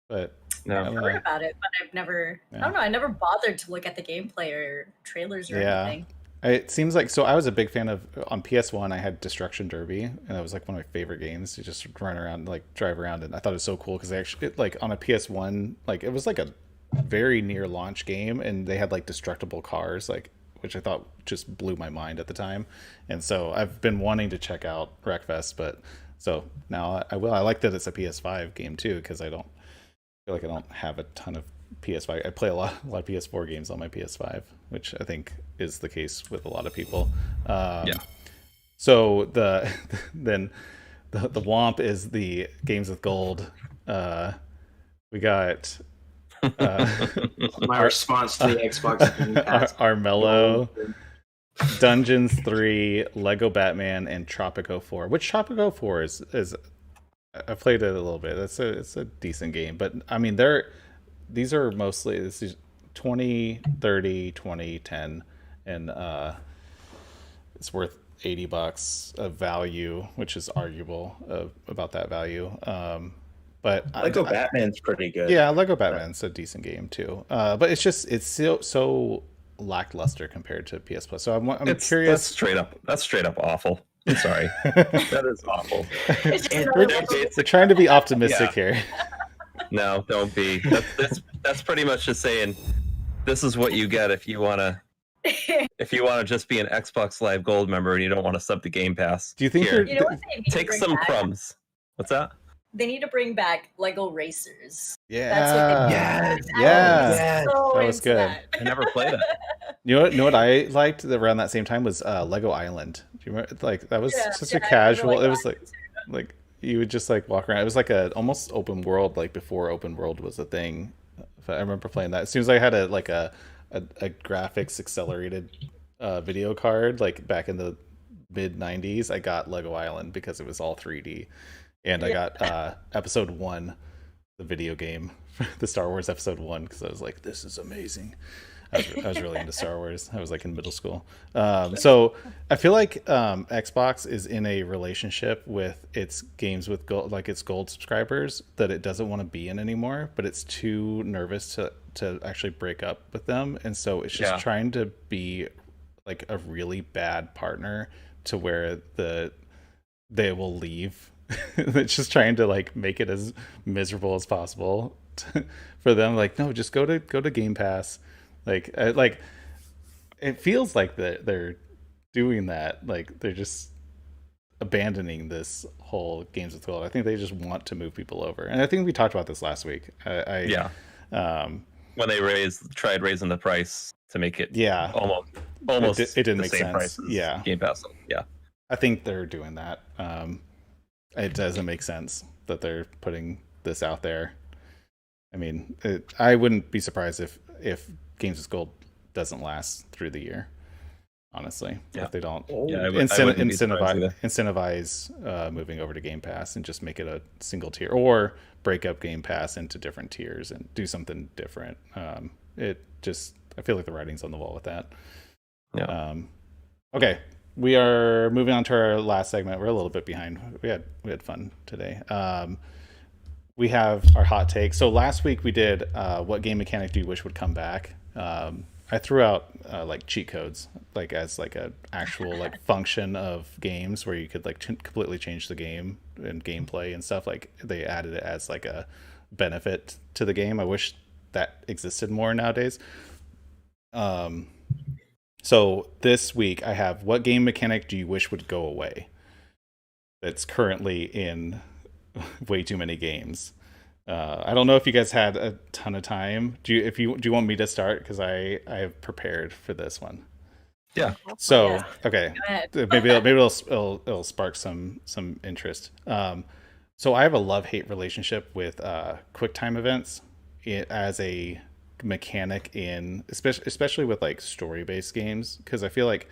but No. I've heard about it, but I've never. I don't know. I never bothered to look at the gameplay or trailers or anything. It seems like, so I was a big fan of, on PS1 I had Destruction Derby, and that was like one of my favorite games to just run around, like drive around, and I thought it was so cool because they actually, like on a PS1, like it was like a very near launch game, and they had like destructible cars, like, which I thought just blew my mind at the time. And so I've been wanting to check out Wreckfest, but so now I will. I like that it's a PS5 game too, because I feel like I don't have a ton of PS5. I play a lot of PS4 games on my PS5, which I think is the case with a lot of people. So then the Womp is the Games with Gold. We got my response to the Xbox Game Pass. Armello, Dungeons 3, Lego Batman, and Tropico 4. Which Tropico 4 is I played it a little bit. It's a decent game, but I mean these are mostly, this is 20, 30, 20, 10, and it's worth $80 of value, which is arguable about that value. But Lego Batman's pretty good. Yeah, Lego Batman's a decent game too. But it's so lackluster compared to PS Plus. So I'm curious. That's straight up awful. I'm sorry. That is awful. We're trying to be optimistic here. No, don't be. That's pretty much just saying this is what you get if you want to just be an Xbox Live Gold member and you don't want to sub to Game Pass. Do you think take some crumbs? What's that? They need to bring back Lego Racers. Yeah. That's what they Yeah. So That was good. I never played it. You know what I liked around that same time was Lego Island. Do you remember? Like that was such a casual. It was like you would just like walk around. It was like a almost open world, like before open world was a thing. I remember playing that as soon as I had a graphics accelerated video card, like back in the mid 90s. I got Lego Island because it was all 3D, and I got Episode 1, the video game, the Star Wars Episode 1, because I was like, this is amazing. I was really into Star Wars. I was like in middle school. So I feel like Xbox is in a relationship with its Games with Gold, like its Gold subscribers, that it doesn't want to be in anymore, but it's too nervous to actually break up with them. And so it's just trying to be like a really bad partner to where they will leave. It's just trying to like make it as miserable as possible for them. Like, no, just go to Game Pass. Like it feels like they're doing that. Like they're just abandoning this whole Games with Gold. I think they just want to move people over. And I think we talked about this last week. When they tried raising the price to make it almost it didn't the make same sense. price as Game Pass. Yeah. I think they're doing that. It doesn't make sense that they're putting this out there. I mean, I wouldn't be surprised if Games with Gold doesn't last through the year. Honestly, Yeah. if they don't Yeah, I wouldn't be surprised either. incentivize moving over to Game Pass and just make it a single tier, or break up Game Pass into different tiers and do something different. I feel like the writing's on the wall with that. Yeah. Okay, we are moving on to our last segment. We're a little bit behind. We had fun today. We have our hot take. So last week we did what game mechanic do you wish would come back? I threw out like cheat codes, like as like a actual like function of games where you could like completely change the game and gameplay and stuff. Like they added it as like a benefit to the game. I wish that existed more nowadays. So this week I have what game mechanic do you wish would go away? That's currently in way too many games. I don't know if you guys had a ton of time. Do you want me to start? Because I have prepared for this one. Yeah. So Yeah. okay, Go ahead. maybe it'll spark some interest. So I have a love-hate relationship with QuickTime events as a mechanic in especially with like story-based games, because I feel like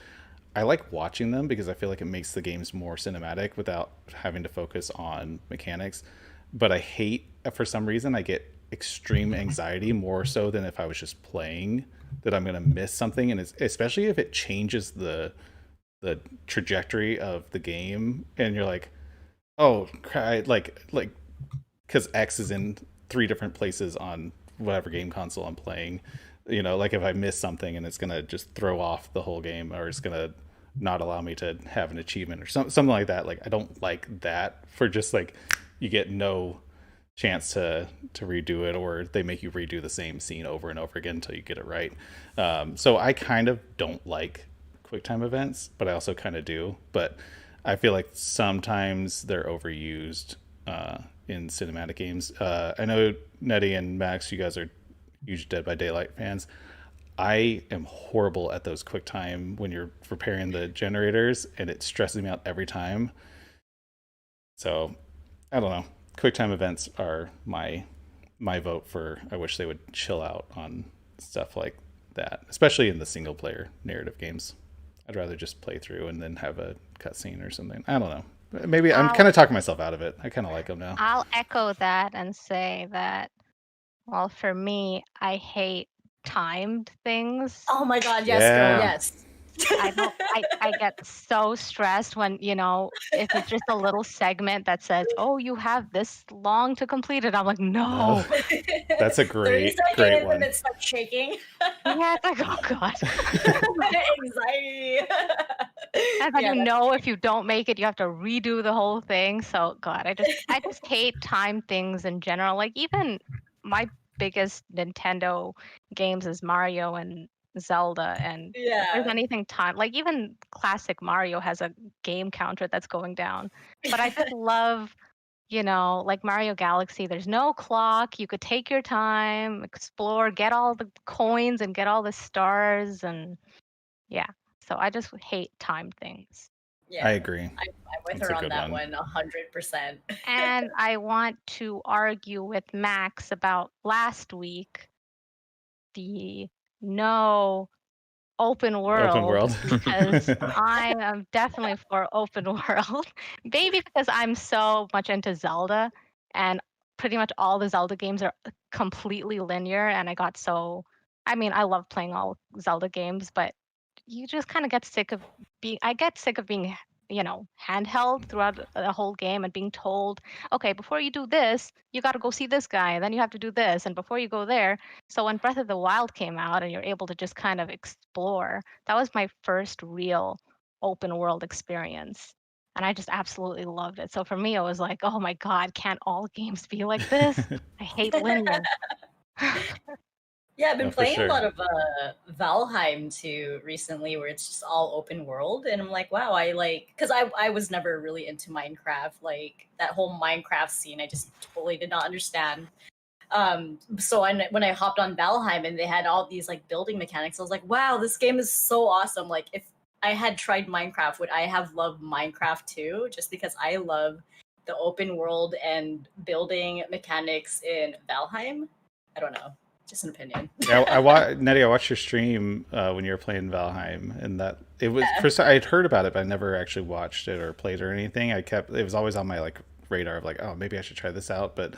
I like watching them because I feel like it makes the games more cinematic without having to focus on mechanics. But I hate, for some reason, I get extreme anxiety more so than if I was just playing, that I'm going to miss something. And especially if it changes the trajectory of the game and you're like, oh, like, because X is in 3 different places on whatever game console I'm playing. You know, like if I miss something and it's going to just throw off the whole game, or it's going to not allow me to have an achievement or something like that. Like, I don't like that, for just like, you get no chance to redo it, or they make you redo the same scene over and over again until you get it right. So I kind of don't like QuickTime events, but I also kind of do. But I feel like sometimes they're overused in cinematic games. I know Nettie and Max, you guys are huge Dead by Daylight fans. I am horrible at those QuickTime when you're repairing the generators, and it stresses me out every time. So I don't know. QuickTime events are my vote for. I wish they would chill out on stuff like that, especially in the single player narrative games. I'd rather just play through and then have a cutscene or something. I don't know. Maybe I'm kind of talking myself out of it. I kind of like them now. I'll echo that and say that, well, for me, I hate timed things. Oh my god, yes, Yeah. girl, yes. I get so stressed when, if it's just a little segment that says, oh, you have this long to complete it. I'm like, no. That's a 30 great seconds one. and it starts shaking. Yeah, it's like, oh god. Anxiety. And then Yeah, if you don't make it, you have to redo the whole thing. So god, I just hate time things in general. Like, even my biggest Nintendo games is Mario and Zelda, and if there's yeah. anything time, like even classic Mario has a game counter that's going down. But I just love, like Mario Galaxy, there's no clock. You could take your time, explore, get all the coins and get all the stars, and yeah. So I just hate time things. Yeah. I agree. I'm with That's her a on good that one. one 100%. And I want to argue with Max about last week, the no open world, because I am definitely for open world. Maybe because I'm so much into Zelda, and pretty much all the Zelda games are completely linear, and I love playing all Zelda games, but you just kind of get sick of being handheld throughout the whole game and being told, okay, before you do this, you got to go see this guy, and then you have to do this, and before you go there. So when Breath of the Wild came out and you're able to just kind of explore, that was my first real open world experience. And I just absolutely loved it. So for me, it was like, oh my God, can't all games be like this? I hate linear. Yeah, I've been No, for playing a sure. lot of Valheim too recently, where it's just all open world, and I'm like, wow, because I was never really into Minecraft, like that whole Minecraft scene, I just totally did not understand. So when I hopped on Valheim and they had all these like building mechanics, I was like, wow, this game is so awesome. Like, I had tried Minecraft, would I have loved Minecraft too? Just because I love the open world and building mechanics in Valheim. I don't know, just an opinion. Yeah, Nettie. I watched your stream when you were playing Valheim, and that it was Yeah. first. I'd heard about it, but I never actually watched it or played or anything. It was always on my like radar of like, oh, maybe I should try this out. But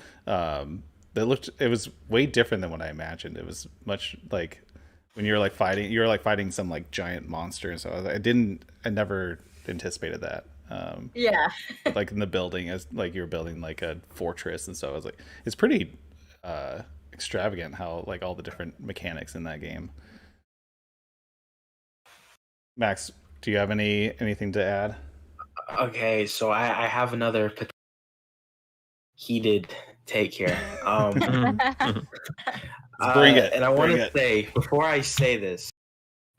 it was way different than what I imagined. It was much like when you were like fighting some like giant monster, and so I never anticipated that. Yeah. Like in the building, as like you were building like a fortress, and so I was like, it's pretty extravagant how like all the different mechanics in that game. Max, do you have anything to add? Okay, so I have another heated take here. Bring it. And I want Bring to it. say, before I say this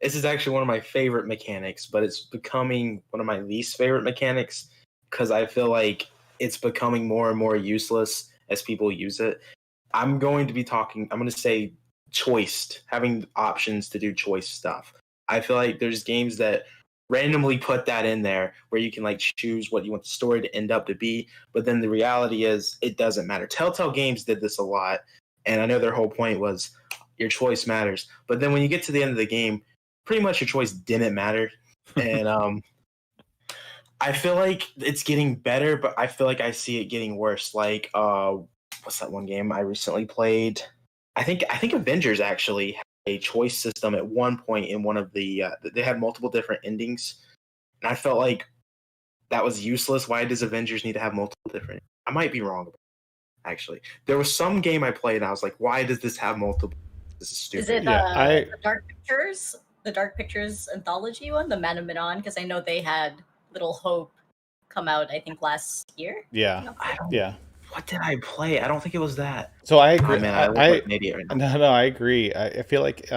is actually one of my favorite mechanics, but it's becoming one of my least favorite mechanics because I feel like it's becoming more and more useless as people use it. I'm going to say choiced, having options to do choice stuff. I feel like there's games that randomly put that in there where you can like choose what you want the story to end up to be, but then the reality is it doesn't matter. Telltale Games did this a lot, and I know their whole point was your choice matters. But then when you get to the end of the game, pretty much your choice didn't matter. And I feel like it's getting better, but I feel like I see it getting worse. Like what's that one game I recently played? I think Avengers actually had a choice system at one point in one of the they had multiple different endings. And I felt like that was useless. Why does Avengers need to have multiple different? I might be wrong. Actually, there was some game I played and I was like, why does this have multiple? This is stupid. Is it Yeah, the Dark Pictures? The Dark Pictures anthology one, the Man of Medan? Because I know they had Little Hope come out, I think, last year. Yeah. Yeah. What did I play? I don't think it was that. So I agree. Oh, man, I look like an idiot right now. No, I agree. I feel like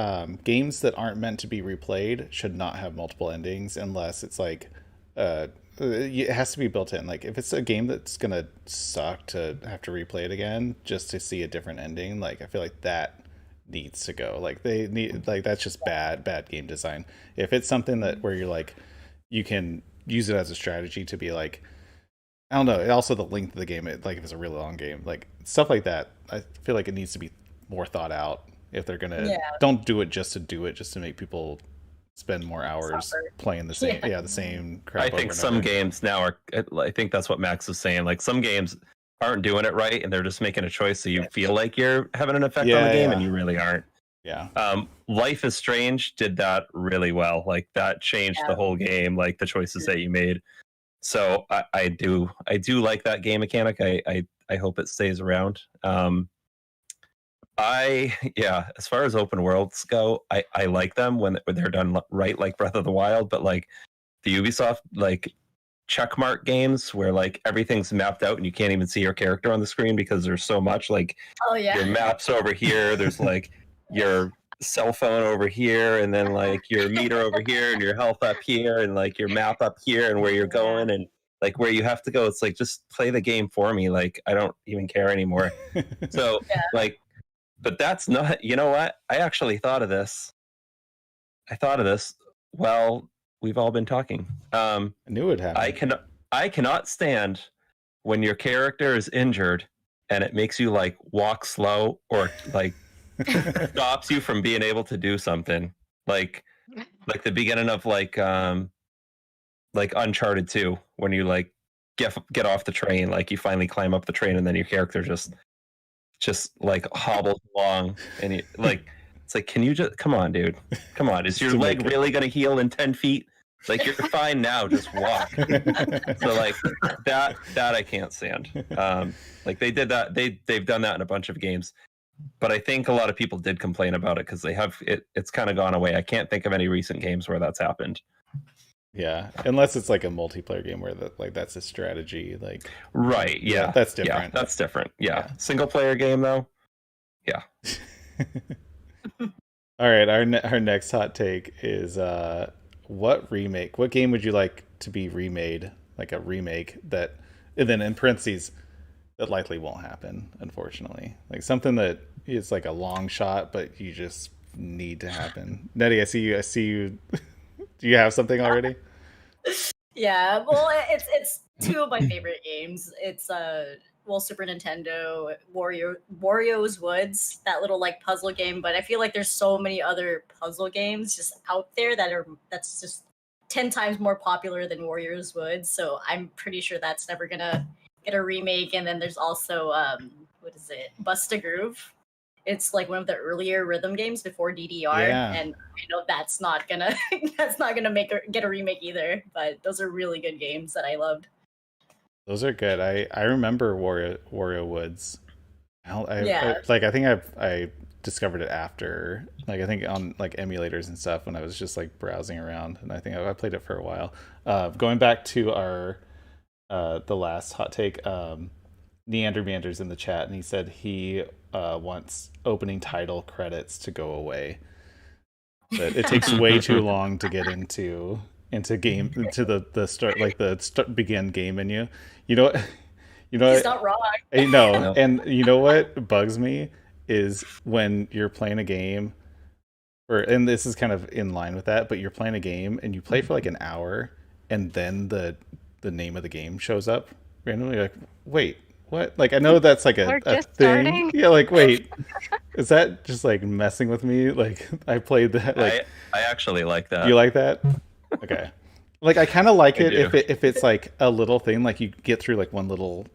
games that aren't meant to be replayed should not have multiple endings unless it's like it has to be built in. Like if it's a game that's gonna suck to have to replay it again just to see a different ending, like I feel like that needs to go. Like they need like that's just bad game design. If it's something that where you're like you can use it as a strategy to be like I don't know. Also, the length of the game, like if it's a really long game, like stuff like that, I feel like it needs to be more thought out. If they're gonna, don't do it just to do it, just to make people spend more hours playing the same, the same crap. I think some games now are. I think that's what Max was saying. Like some games aren't doing it right, and they're just making a choice, so you feel like you're having an effect on the game, and you really aren't. Yeah. Life is Strange did that really well. Like that changed the whole game. Like the choices that you made. So I do like that game mechanic. I hope it stays around. As far as open worlds go, I like them when they're done right, like Breath of the Wild. But like the Ubisoft like checkmark games where like everything's mapped out and you can't even see your character on the screen because there's so much. Like your maps over here, there's like your cell phone over here, and then like your meter over here, and your health up here, and like your map up here, and where you're going, and like where you have to go. It's like just play the game for me. Like I don't even care anymore. So like, but that's not. You know what? I actually thought of this. Well, we've all been talking. I knew it happened. I cannot stand when your character is injured and it makes you like walk slow or like stops you from being able to do something. Like the beginning of like Uncharted 2 when you like get off the train, like you finally climb up the train and then your character just like hobbles along and you like it's like, can you just come on, dude? Come on. Is your leg really gonna heal in 10 feet? Like you're fine now, just walk. So like that I can't stand. Like they did that, they've done that in a bunch of games. But I think a lot of people did complain about it because they have it's kind of gone away. I can't think of any recent games where that's happened. Yeah, unless it's like a multiplayer game where that's a strategy. Like right, yeah, that's different. Yeah, that's different. Yeah, single player game though. Yeah. All right, our next hot take is what game would you like to be remade? Like a remake that, and then in parentheses, that likely won't happen, unfortunately. Like something that is like a long shot, but you just need to happen. Nettie, I see you Do you have something already? Yeah, well, it's two of my favorite games. It's Super Nintendo Wario's Woods, that little like puzzle game. But I feel like there's so many other puzzle games just out there that's just 10 times more popular than Wario's Woods. So I'm pretty sure that's never gonna get a remake. And then there's also what is it, Bust a Groove. It's like one of the earlier rhythm games before DDR, Yeah. and I know that's not gonna get a remake either. But those are really good games that I loved. Those are good. I remember Wario Woods. Yeah. I think I discovered it after, like, I think on like emulators and stuff when I was just like browsing around, and I think I played it for a while. Going back to our the last hot take, Neander Mander's in the chat, and he said he wants opening title credits to go away. That it takes way too long to get into the start, like the begin game menu. You know, He's not wrong. No, and you know what bugs me is when you're playing a game, and this is kind of in line with that, but you're playing a game and you play for like an hour, and then the name of the game shows up randomly. Like, wait, what? Like, I know that's like We're a just thing. starting. Yeah, like, wait, is that just like messing with me? Like, I played that. Like, I actually like that. you like that? Okay. Like, I kind of like I it do. if it's like a little thing, like you get through like one little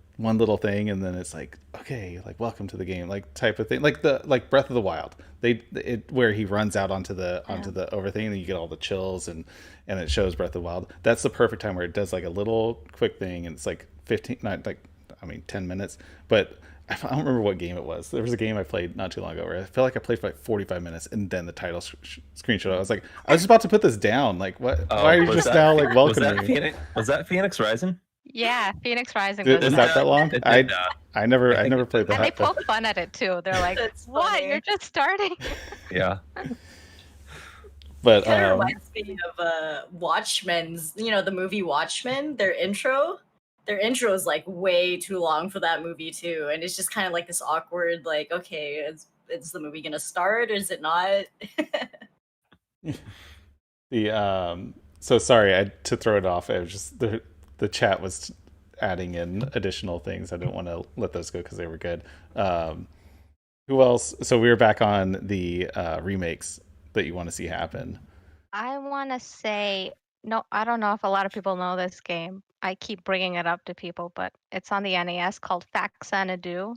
thing, and then it's like, okay, like, welcome to the game, like, type of thing, like Breath of the Wild. Where he runs out onto the over thing, and you get all the chills, and it shows Breath of the Wild. That's the perfect time where it does like a little quick thing, and it's like 10 minutes. But I don't remember what game it was. There was a game I played not too long ago where I felt like I played for like 45 minutes, and then the title screenshot. I was like, I was just about to put this down. Like, what? Why are you just now like welcoming me? Was that Phoenix Rising? Yeah, Phoenix Rising was Is that long? I never played that. And they poke fun at it too. They're like, That's "What? funny. You're just starting?" Yeah. But Kind of reminds me of Watchmen's, the movie Watchmen. Their intro is like way too long for that movie too, and it's just kind of like this awkward, like, okay, is the movie gonna start or is it not? So sorry, to throw it off. I was just the chat was adding in additional things. I didn't want to let those go because they were good. Who else? So we were back on the remakes that you want to see happen. I want to say no. I don't know if a lot of people know this game. I keep bringing it up to people, but it's on the NES called Faxanadu,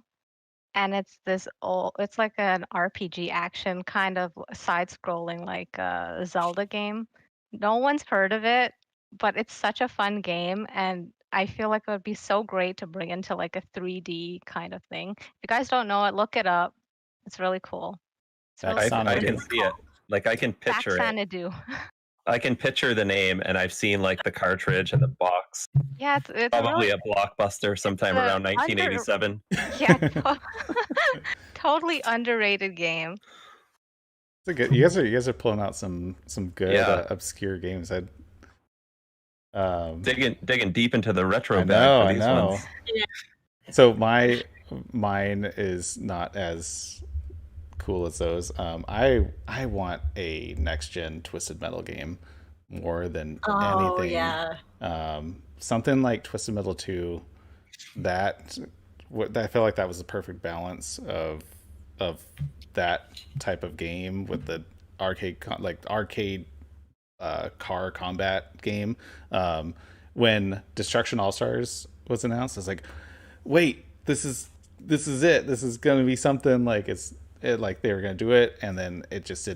and it's this old. It's like an RPG action kind of side-scrolling, like a Zelda game. No one's heard of it, but it's such a fun game, and I feel like it would be so great to bring into like a 3D kind of thing. If you guys don't know it, look it up. It's really cool. It's really I can see it. Like, I can picture it. Faxanadu. I can picture the name, and I've seen like the cartridge and the box. Yeah, it's Probably really, a blockbuster sometime it's a around 1987. yeah, totally underrated game. It's a good. You guys are pulling out some good obscure games. Digging deep into the retro I bag for these know. ones. Yeah. So mine is not as cool as those. I want a next gen Twisted Metal game more than anything. Yeah. Something like Twisted Metal 2. I feel like that was the perfect balance of that type of game with the arcade car combat game. When Destruction All Stars was announced, I was like, wait, this is it. This is gonna be something like like they were gonna do it, and then it just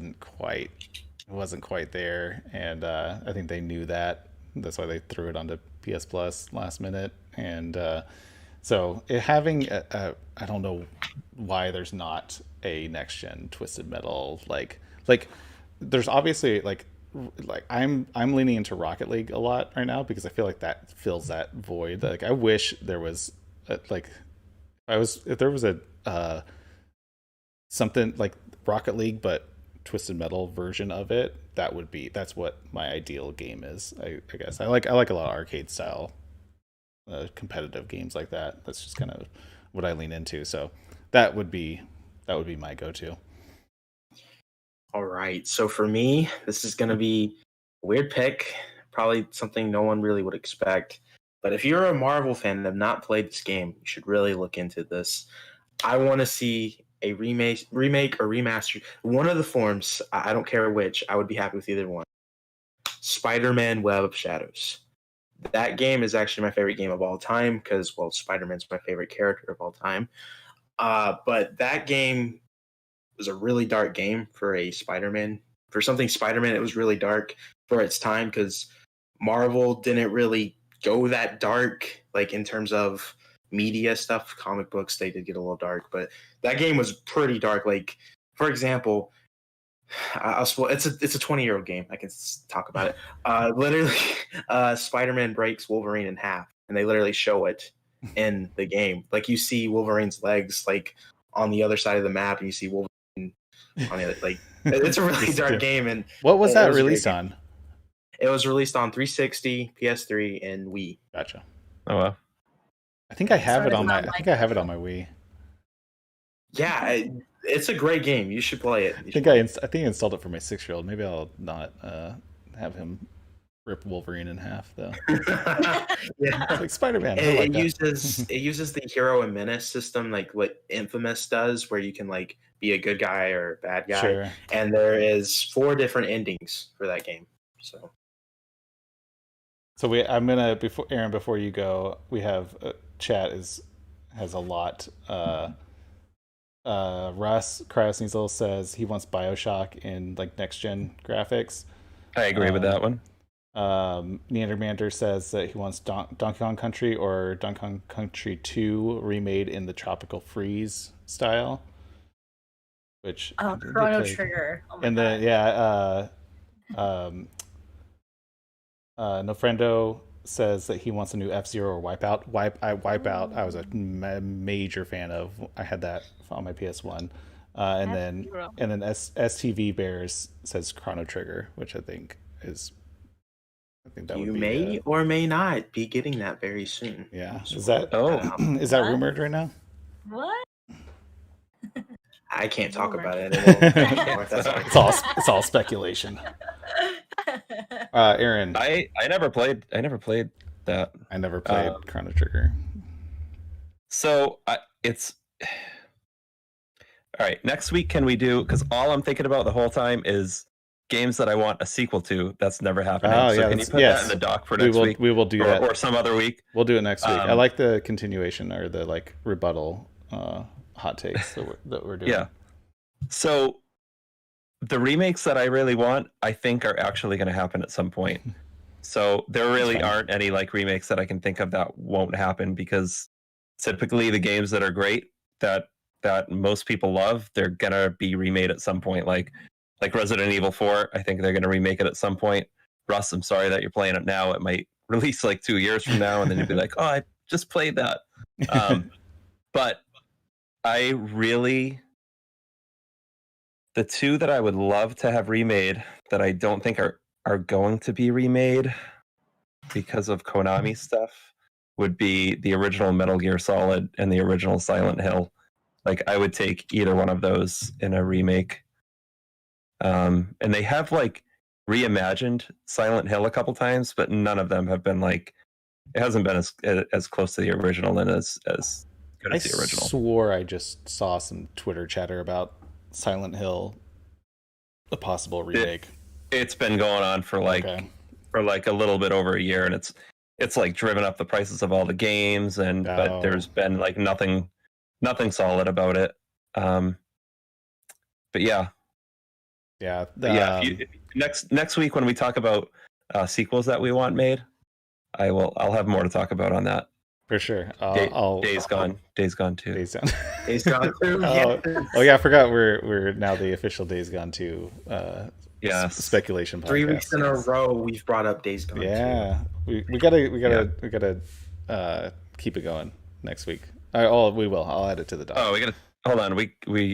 wasn't quite there. And I think they knew that. That's why they threw it onto PS Plus last minute. And so having I don't know why there's not a next gen Twisted Metal like there's obviously like I'm leaning into Rocket League a lot right now because I feel like that fills that void. Like, I wish there was if there was a something like Rocket League but Twisted Metal version of it, that's what my ideal game is. I guess I like a lot of arcade style competitive games like that. That's just kind of what I lean into. So that would be my go-to. All right. So for me, this is going to be Weird pick, probably something no one really would expect. But if you're a Marvel fan and have not played this game, you should really look into this. I want to see a remake or remaster. One of the forms, I don't care which, I would be happy with either one. Spider-Man Web of Shadows. That game is actually my favorite game of all time because, well, Spider-Man's my favorite character of all time. But that game was a really dark game for a Spider-Man. For something Spider-Man, it was really dark for its time because Marvel didn't really go that dark, like in terms of media stuff. Comic books, they did get a little dark, but that game was pretty dark. Like, for example, it's a 20-year-old game. I can talk about it. Literally, Spider-Man breaks Wolverine in half, and they literally show it in the game. Like, you see Wolverine's legs like on the other side of the map, and you see Wolverine on the other. Like, it's a really dark game. And what was that released on? It was released on 360, PS3, and Wii. Gotcha. Oh wow. I think I have it on my. I think I have it on my Wii. Yeah, it's a great game. You should play it. I think I installed it for my 6-year-old. Maybe I'll not have him rip Wolverine in half though. Yeah, it's like Spider-Man. It uses the hero and menace system, like what Infamous does, where you can like be a good guy or a bad guy. Sure. And there is 4 different endings for that game. So I'm gonna before you go, we have chat has a lot. Russ Cryosneasel says he wants BioShock in like next gen graphics. I agree with that one. Neandermander says that he wants Donkey Kong Country or Donkey Kong Country 2 remade in the tropical freeze style. Which Chrono Trigger. Oh my and God. then Nofrendo says that he wants a new F-Zero or Wipeout. Wipeout, I was a major fan of. I had that on my PS1. And then STV Bears says Chrono Trigger, which I think that you would be, may or may not be getting that very soon. Yeah. So Is that rumored right now? What? I can't talk about it anymore. It's all speculation. Aaron, I never played that. I never played Chrono Trigger. So it's all right. Next week, can we do? Because all I'm thinking about the whole time is games that I want a sequel to. That's never happened. Oh, so yeah, can you put that in the doc for next week? We will do that, or some other week. We'll do it next week. I like the continuation or the like rebuttal hot takes that we're doing. Yeah. So the remakes that I really want, I think, are actually going to happen at some point. So there really aren't any like remakes that I can think of that won't happen, because typically the games that are great that most people love, they're gonna be remade at some point. Like Resident Evil 4, I think they're gonna remake it at some point. Russ, I'm sorry that you're playing it now. It might release like 2 years from now, and then you'll be like, oh, I just played that. But I really, the two that I would love to have remade that I don't think are going to be remade because of Konami stuff would be the original Metal Gear Solid and the original Silent Hill. Like, I would take either one of those in a remake. And they have like reimagined Silent Hill a couple times, but none of them have been like, it hasn't been as close to the original and as good as the original. I swore I just saw some Twitter chatter about Silent Hill, a possible remake. It's been going on for like a little bit over a year, and it's like driven up the prices of all the games, and but there's been like nothing solid about it. But yeah. Next week when we talk about sequels that we want made, I'll have more to talk about on that. For sure. Days Gone 2. Days Gone 2. Oh yeah, I forgot we're now the official Days Gone 2 speculation podcast. 3 weeks in a row we've brought up Days Gone 2. Yeah. We gotta keep it going next week. We will. I'll add it to the doc. Oh, we gotta hold on. We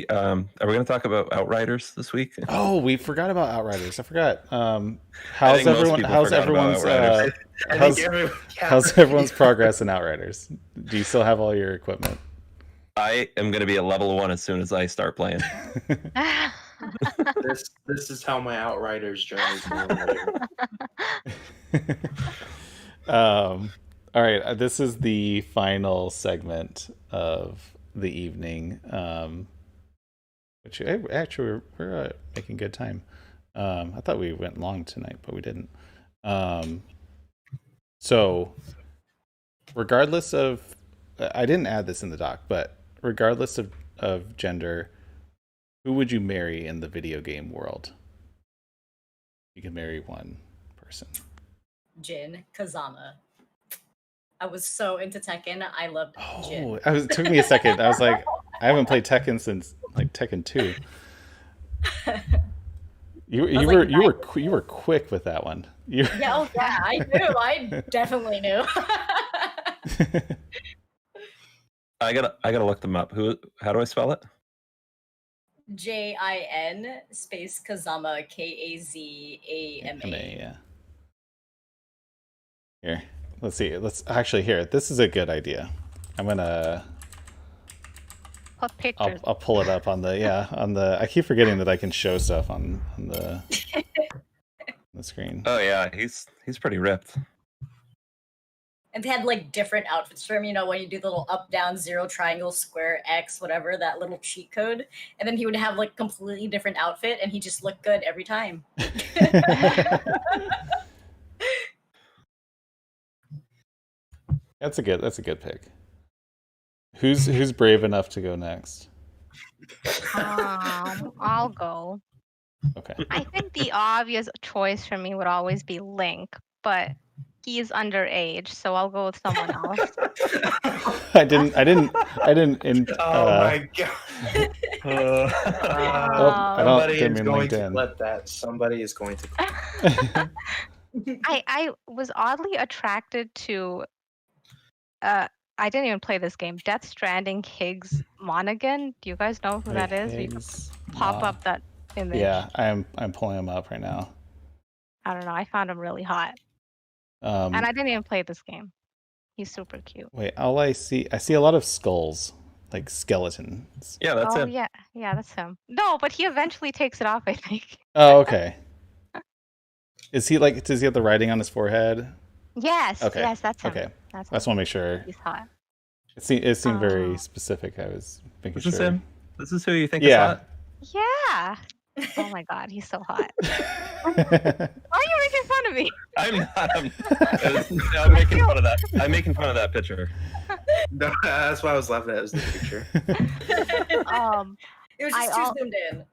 are we gonna talk about Outriders this week? Oh, we forgot about Outriders. I forgot. How's everyone's progress in Outriders? Do you still have all your equipment? I am going to be at level 1 as soon as I start playing. This is how my Outriders journey is going. All right, this is the final segment of the evening, which actually we're making good time. I thought we went long tonight, but we didn't. So, regardless of, I didn't add this in the doc, but regardless of gender, who would you marry in the video game world? You can marry one person. Jin Kazama. I was so into Tekken. I loved Jin. It took me a second. I was like, I haven't played Tekken since like Tekken 2. You were quick with that one. Yeah, I knew. I definitely knew. I gotta look them up. How do I spell it? Jin space Kazama Kazama. Yeah. Here, let's see. Here. This is a good idea. I'm gonna. Put pictures. I'll pull it up on the. I keep forgetting that I can show stuff on the screen. Oh yeah, he's pretty ripped. And they had like different outfits for him, you know, when you do the little up, down, 0, triangle, square, X, whatever, that little cheat code. And then he would have like completely different outfit and he just looked good every time. That's a good pick. Who's brave enough to go next? I'll go. Okay. I think the obvious choice for me would always be Link, but he's underage, so I'll go with someone else. I didn't. Oh my god! Somebody is going to let that. Somebody is going to. I was oddly attracted to. I didn't even play this game. Death Stranding Higgs Monaghan. Do you guys know who that is? You can pop up that image. Yeah, I'm pulling him up right now. I don't know. I found him really hot. And I didn't even play this game. He's super cute. Wait, I see a lot of skulls, like skeletons. Yeah, that's him. Yeah, that's him. No, but he eventually takes it off, I think. Oh, okay. Does he have the writing on his forehead? Yes. Okay. Yes, that's him. Okay. That's I just want to make sure. He's hot. It seemed very specific. I was making sure. This is him. This is who you think is hot? Yeah. Oh my god, he's so hot. Why are you making fun of me? I'm not. I'm making fun of that. I'm making fun of that picture. No, that's why I was laughing at. It was the picture. It was just too zoomed in.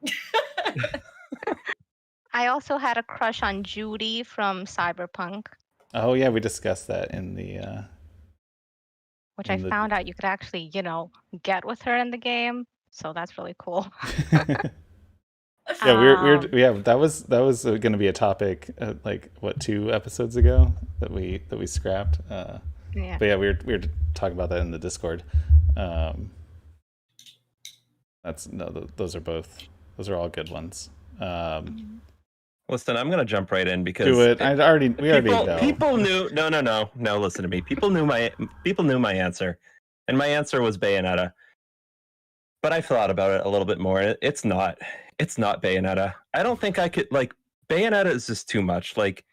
I also had a crush on Judy from Cyberpunk. Oh yeah, we discussed that in the. Which I found out you could actually, get with her in the game. So that's really cool. Yeah, that was going to be a topic, 2 episodes ago that we scrapped. But yeah, we were talking about that in the Discord. Those are all good ones. Listen, I'm gonna jump right in because do it. We already know. People knew. No. Listen to me. People knew my answer, and my answer was Bayonetta. But I thought about it a little bit more. It's not Bayonetta. I don't think I could Bayonetta is just too much. Like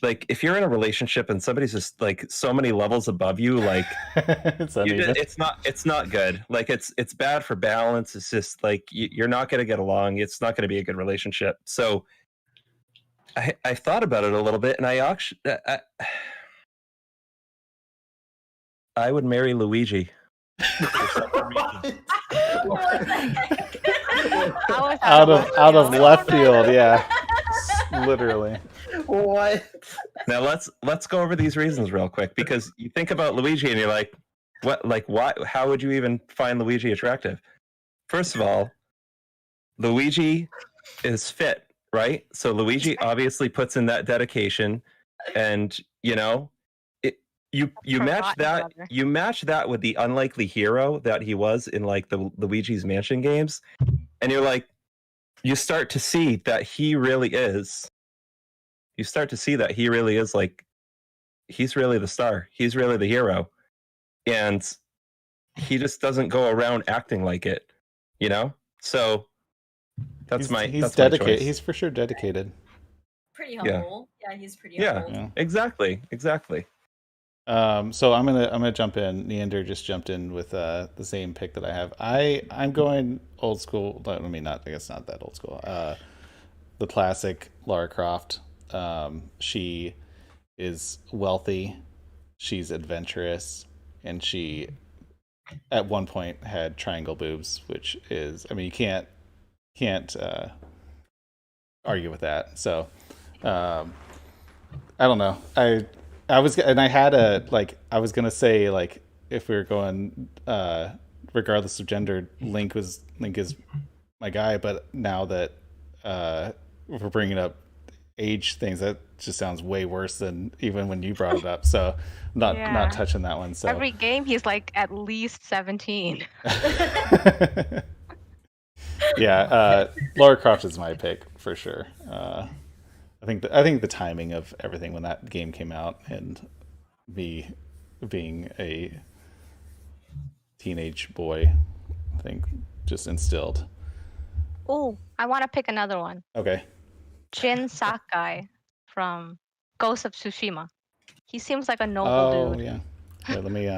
if you're in a relationship and somebody's just like so many levels above you, like it's not good. Like it's bad for balance. It's just like you're not gonna get along. It's not gonna be a good relationship. So I thought about it a little bit, and I would marry Luigi. out of left field, yeah, literally. What? Now let's go over these reasons real quick, because you think about Luigi and you're like, what? Like, why? How would you even find Luigi attractive? First of all, Luigi is fit, right? So Luigi obviously puts in that dedication, and you match that with the unlikely hero that he was in like the Luigi's Mansion games, and you're like, you start to see that he really is. You start to see that he really is like, he's really the star. He's really the hero, and he just doesn't go around acting like it, So That's my dedicated. choice. He's for sure dedicated. Pretty Yeah. humble. Yeah, he's pretty Yeah. humble. Yeah. Exactly. So I'm gonna jump in. Neander just jumped in with the same pick that I have. I'm going old school. I mean, not I guess not that old school. The classic Lara Croft. She is wealthy. She's adventurous, and she at one point had triangle boobs, which is, I mean, you can't argue with that. So I don't know. I was, and I had a, like, I was gonna say, like, if we were going regardless of gender, Link is my guy, but now that we're bringing up age things, that just sounds way worse than even when you brought it up. So not Yeah. touching that one. So Every game he's like at least 17. yeah, Lara Croft is my pick for sure. I think the timing of everything when that game came out, and me being a teenage boy, I think just instilled. Oh, I want to pick another one. Okay. Jin Sakai from Ghost of Tsushima. He seems like a noble Oh dude. yeah. Here, let me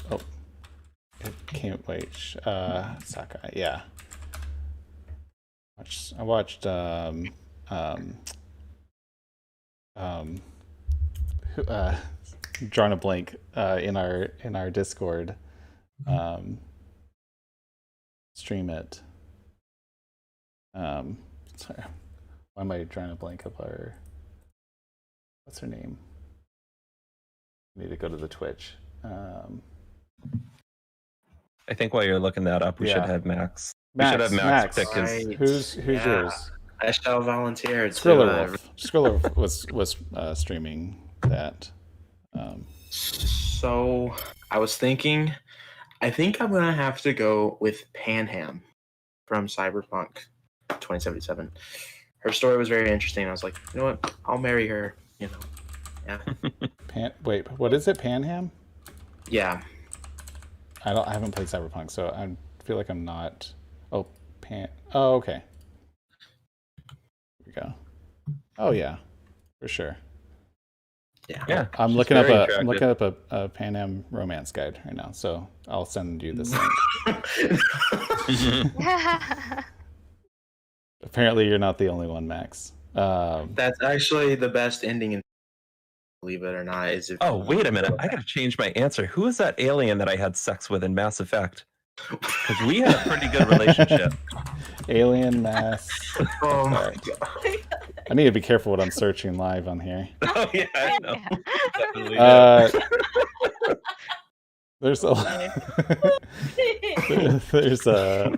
oh, it can't wait. Sakai. Yeah. I watched drawing a blank in our Discord stream it. Sorry, why am I drawing a blank of our, what's her name? I need to go to the Twitch. I think while you're looking that up, we should Yeah. have Max. Max, We should have Max pick his. Right. Who's Yeah. yours? I shall volunteer. Skriller was streaming that. So I was thinking, I think I'm gonna have to go with Panham from Cyberpunk 2077. Her story was very interesting. I was like, you know what? I'll marry her. You know, yeah, Wait, what is it? Panham? yeah. I haven't played Cyberpunk, so I feel like I'm not. Oh, Oh, okay. Here we go. Oh yeah, for sure. Yeah. I'm she's looking up very I'm attractive. looking up a Pan Am romance guide right now, so I'll send you this link. Apparently, you're not the only one, Max. That's actually the best ending in, believe it or not, is if Oh, wait a minute. I gotta change my answer. Who is that alien that I had sex with in Mass Effect? Because we had a pretty good relationship. Alien Mass. Oh my Effect. god. I need to be careful what I'm searching live on here. Oh yeah, I know. Yeah. Definitely. There's a there's a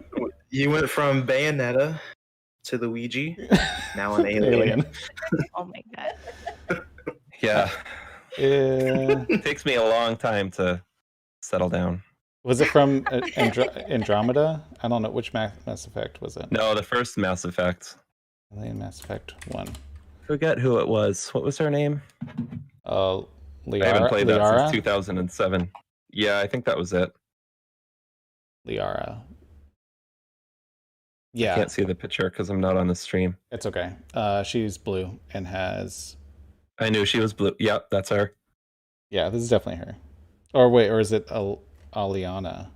You went from Bayonetta to Luigi, now an alien. Oh my god. Yeah. Yeah. It takes me a long time to settle down. Was it from Andromeda? I don't know which Mass Effect was it. No, the first Mass Effect. Alien Mass Effect 1. Forget who it was. What was her name? Liara. I haven't played that Liara? since 2007. Yeah, I think that was it. Liara. I Yeah, can't see the picture because I'm not on the stream. it's okay. She's blue and has. I knew she was blue. Yep, that's her. Yeah, this is definitely her. Or wait, or is it Aliana?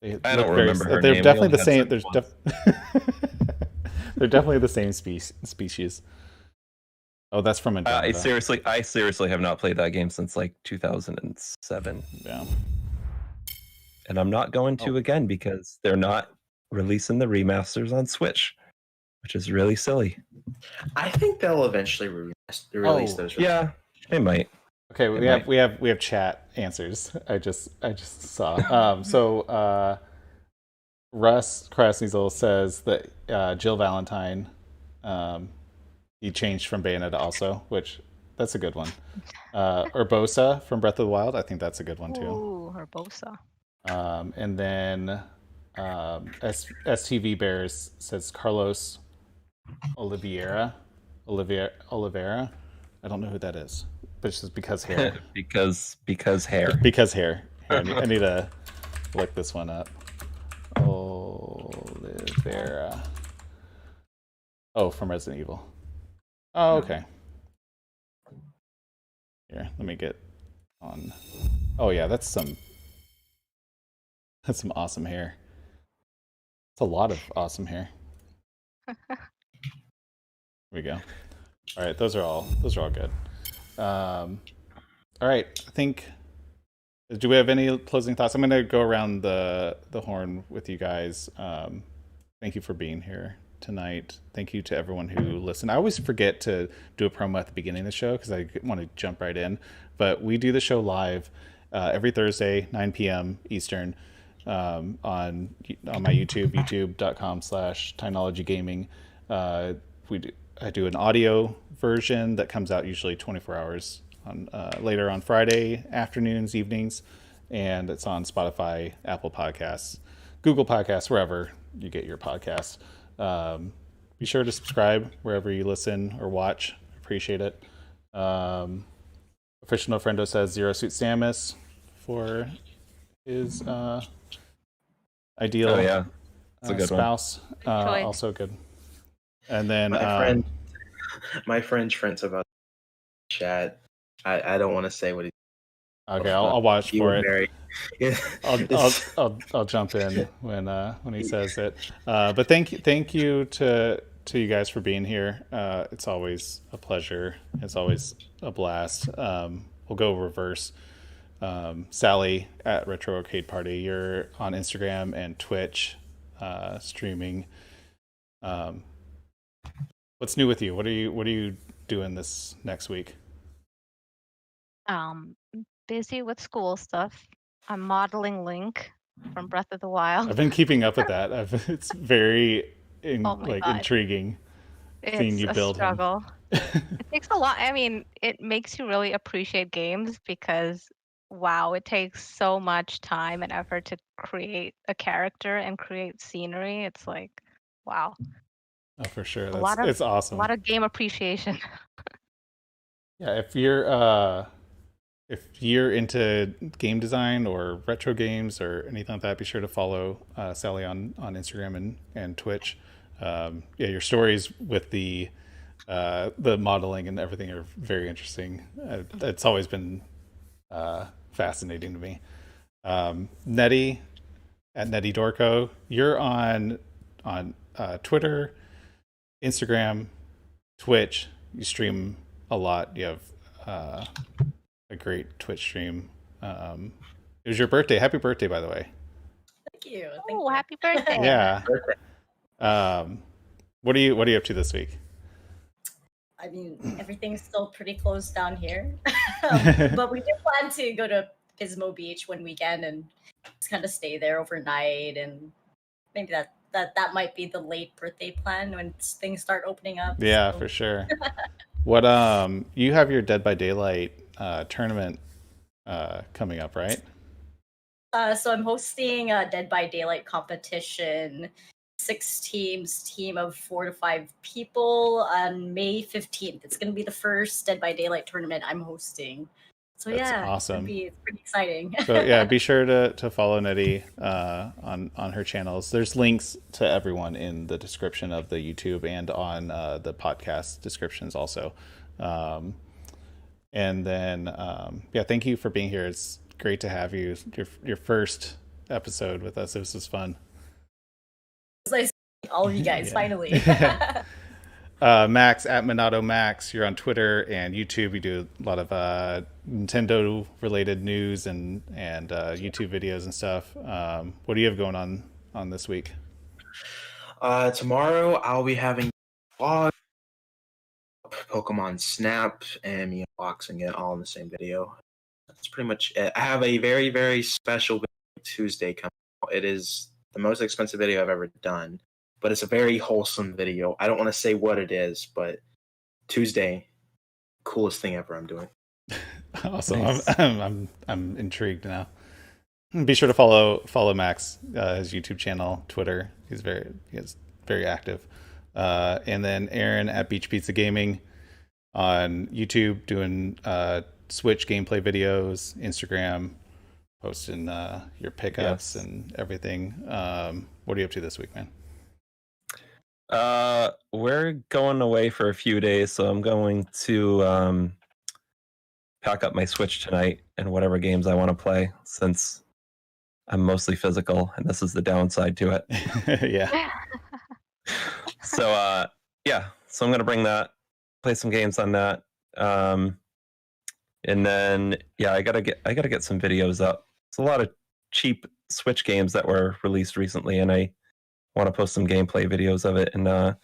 I don't remember her They're name. We definitely only the had same. sex There's they're definitely the same species. Oh, that's from Andromeda. I seriously have not played that game since like 2007, Yeah. and I'm not going to again because they're not releasing the remasters on Switch, which is really silly. I think they'll eventually release those. Yeah, they might. Okay, we have chat answers. I just saw. So Russ Krasnizel says that Jill Valentine, he changed from Bayonetta also, which that's a good one. Urbosa from Breath of the Wild, I think that's a good one too. Ooh, Herbosa. And then STV Bears says Carlos Oliveira. I don't know who that is, but it's just because hair. because hair. Because hair. I need to look this one up. Bear. Oh, from Resident Evil. Oh, okay. Here, let me get on. Oh yeah, that's some awesome hair. It's a lot of awesome hair. Here we go. All right, those are all good. All right, I think. Do we have any closing thoughts? I'm going to go around the horn with you guys. Thank you for being here tonight. Thank you to everyone who listened. I always forget to do a promo at the beginning of the show because I want to jump right in. But we do the show live every Thursday, 9 p.m. Eastern, on my YouTube, youtube.com/Tynology Gaming. I do an audio version that comes out usually 24 hours on later on Friday afternoons, evenings, and it's on Spotify, Apple Podcasts, Google Podcasts, wherever you get your podcasts. Be sure to subscribe wherever you listen or watch. Appreciate it. Official No Friendo says Zero Suit Samus for his ideal Oh yeah, it's a good spouse. Choice. Also good. And then my friend Trent's about to chat. I don't want to say what he. Okay, I'll watch for it. Very, yeah, I'll jump in when he says it. But thank you to you guys for being here. It's always a pleasure. It's always a blast. We'll go reverse. Sally at Retro Arcade Party. You're on Instagram and Twitch, streaming. What's new with you? What are you doing this next week? Busy with school stuff. I'm modeling Link from Breath of the Wild. I've been keeping up with that. It's very Oh my God. intriguing seeing It's you a build struggle. him. It takes a lot. I mean, it makes you really appreciate games because, wow, it takes so much time and effort to create a character and create scenery. It's like, wow, Oh, for sure. it's awesome. a lot of game appreciation. Yeah, if you're into game design or retro games or anything like that, be sure to follow Sally on Instagram and Twitch. Yeah, your stories with the modeling and everything are very interesting. It's always been fascinating to me. Nettie at Nettie Dorco, you're on Twitter, Instagram, Twitch. You stream a lot. You have a great Twitch stream. It was your birthday. Happy birthday, by the way. Thank you. Oh, happy birthday. Yeah. What are you up to this week? I mean, everything's still pretty closed down here, but we do plan to go to Pismo Beach one weekend and just kind of stay there overnight, and maybe that might be the late birthday plan when things start opening up. Yeah, so. for sure. What you have your Dead by Daylight tournament coming up, right? So I'm hosting a Dead by Daylight competition, 6 teams, team of 4 to 5 people on May 15th. It's going to be the first Dead by Daylight tournament I'm hosting. So That's yeah, awesome. it's pretty exciting. So yeah, be sure to follow Nettie on her channels. There's links to everyone in the description of the YouTube and on the podcast descriptions also. And then yeah, thank you for being here. It's great to have you. Your first episode with us. This was fun. It's nice to meet all of you guys finally. Max at Minato Max, you're on Twitter and YouTube. You do a lot of Nintendo related news and YouTube videos and stuff. What do you have going on this week? Tomorrow I'll be having vlog, Pokemon Snap, and me unboxing it all in the same video. That's pretty much it. I have a very, very special video Tuesday coming out. It is the most expensive video I've ever done, but it's a very wholesome video. I don't want to say what it is, but Tuesday, coolest thing ever I'm doing. Awesome. Nice. I'm intrigued now. Be sure to follow Max, his YouTube channel, Twitter. He's very active. And then Aaron at Beach Pizza Gaming on YouTube, doing Switch gameplay videos, Instagram, posting your pickups and everything. What are you up to this week, man? We're going away for a few days, so I'm going to pack up my Switch tonight and whatever games I want to play, since I'm mostly physical, and this is the downside to it. Yeah. So yeah, so I'm gonna bring that, play some games on that, and then yeah, I gotta get some videos up. It's a lot of cheap Switch games that were released recently, and I want to post some gameplay videos of it. And I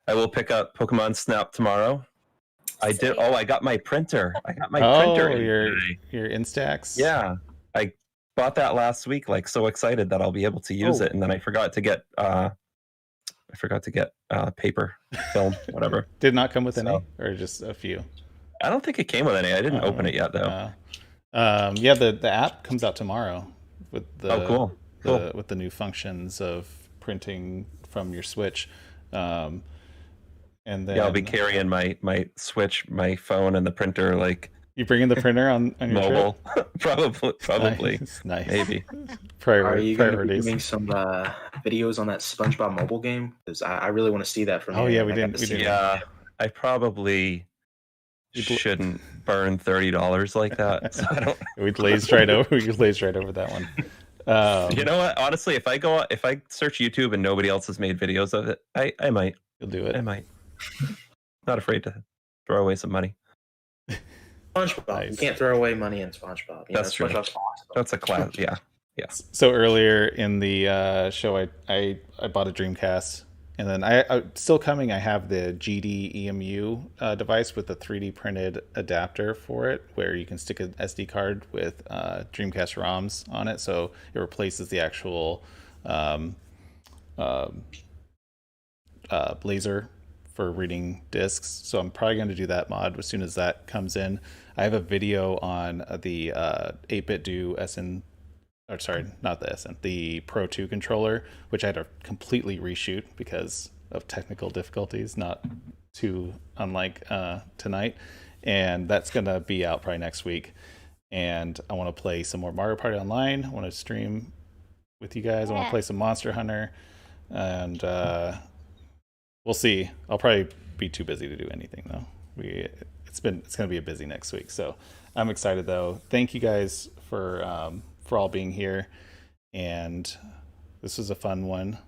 will pick up Pokemon Snap tomorrow. I did. Same. Oh, I got my printer. I got my printer Oh, in your today. Instax. Yeah, I bought that last week. Like, so excited that I'll be able to use Oh. it, and then I forgot to get paper, film, whatever. Did not come with any, So- or just a few. I don't think it came with any. I didn't open it yet though. Yeah, the app comes out tomorrow with the Oh, cool. with the new functions of printing from your Switch. And then Yeah, I'll be carrying my Switch, my phone, and the printer, like you bring in the printer on your mobile. trip? Probably, Nice. maybe. Are you going to be Priorities. doing some videos on that SpongeBob mobile game? Because I really want to see that from Oh, you. yeah, and we I got didn't- to we see didn't. that. Yeah, I probably You'd l- shouldn't burn $30 like that. So I don't. We glazed right over. We glazed right over that one. You know what? Honestly, if I search YouTube and nobody else has made videos of it, I might. You'll do it. I might. Not afraid to throw away some money. SpongeBob. Nice. You can't throw away money in SpongeBob. You That's know, true. SpongeBob's awesome. That's a class. Yeah. So earlier in the show, I bought a Dreamcast, and then I still coming. I have the GD EMU device with the 3D printed adapter for it, where you can stick an SD card with Dreamcast ROMs on it, so it replaces the actual laser for reading discs. So I'm probably going to do that mod as soon as that comes in. I have a video on the 8-bit do SN. Or sorry, not the SN, the Pro 2 controller, which I had to completely reshoot because of technical difficulties, not too unlike tonight. And that's going to be out probably next week. And I want to play some more Mario Party Online. I want to stream with you guys. I want to play some Monster Hunter. And we'll see. I'll probably be too busy to do anything, though. It's going to be a busy next week. So I'm excited, though. Thank you guys for all being here, and this was a fun one.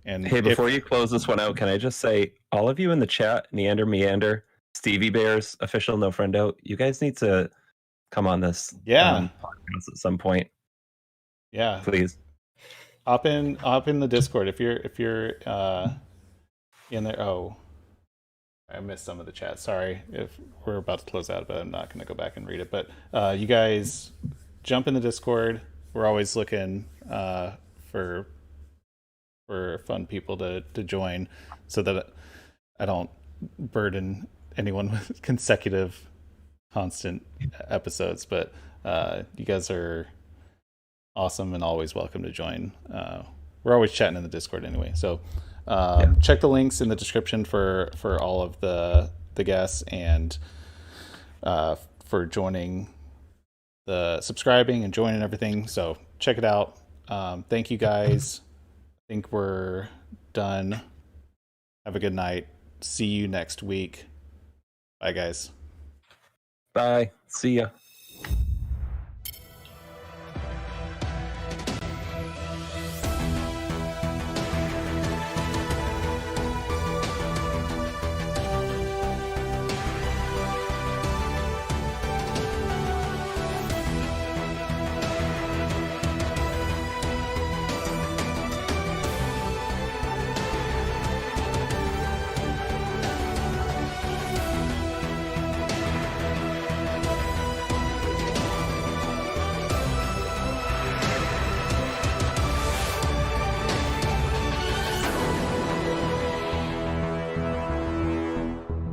And Hey, before you close this one out, can I just say, all of you in the chat, Meander, Stevie Bears, official No Friendo, you guys need to come on this podcast at some point. Yeah, Please. hop in the Discord if you're in there. Oh, I missed some of the chat. Sorry if we're about to close out, but I'm not going to go back and read it. But you guys jump in the Discord. We're always looking for fun people to join, so that I don't burden anyone with consecutive, constant episodes. But you guys are awesome and always welcome to join. We're always chatting in the Discord anyway. So check the links in the description for all of the guests and for joining, the subscribing and joining everything. So check it out. Thank you guys. I think we're done. Have a good night. See you next week. Bye, guys. Bye. See ya.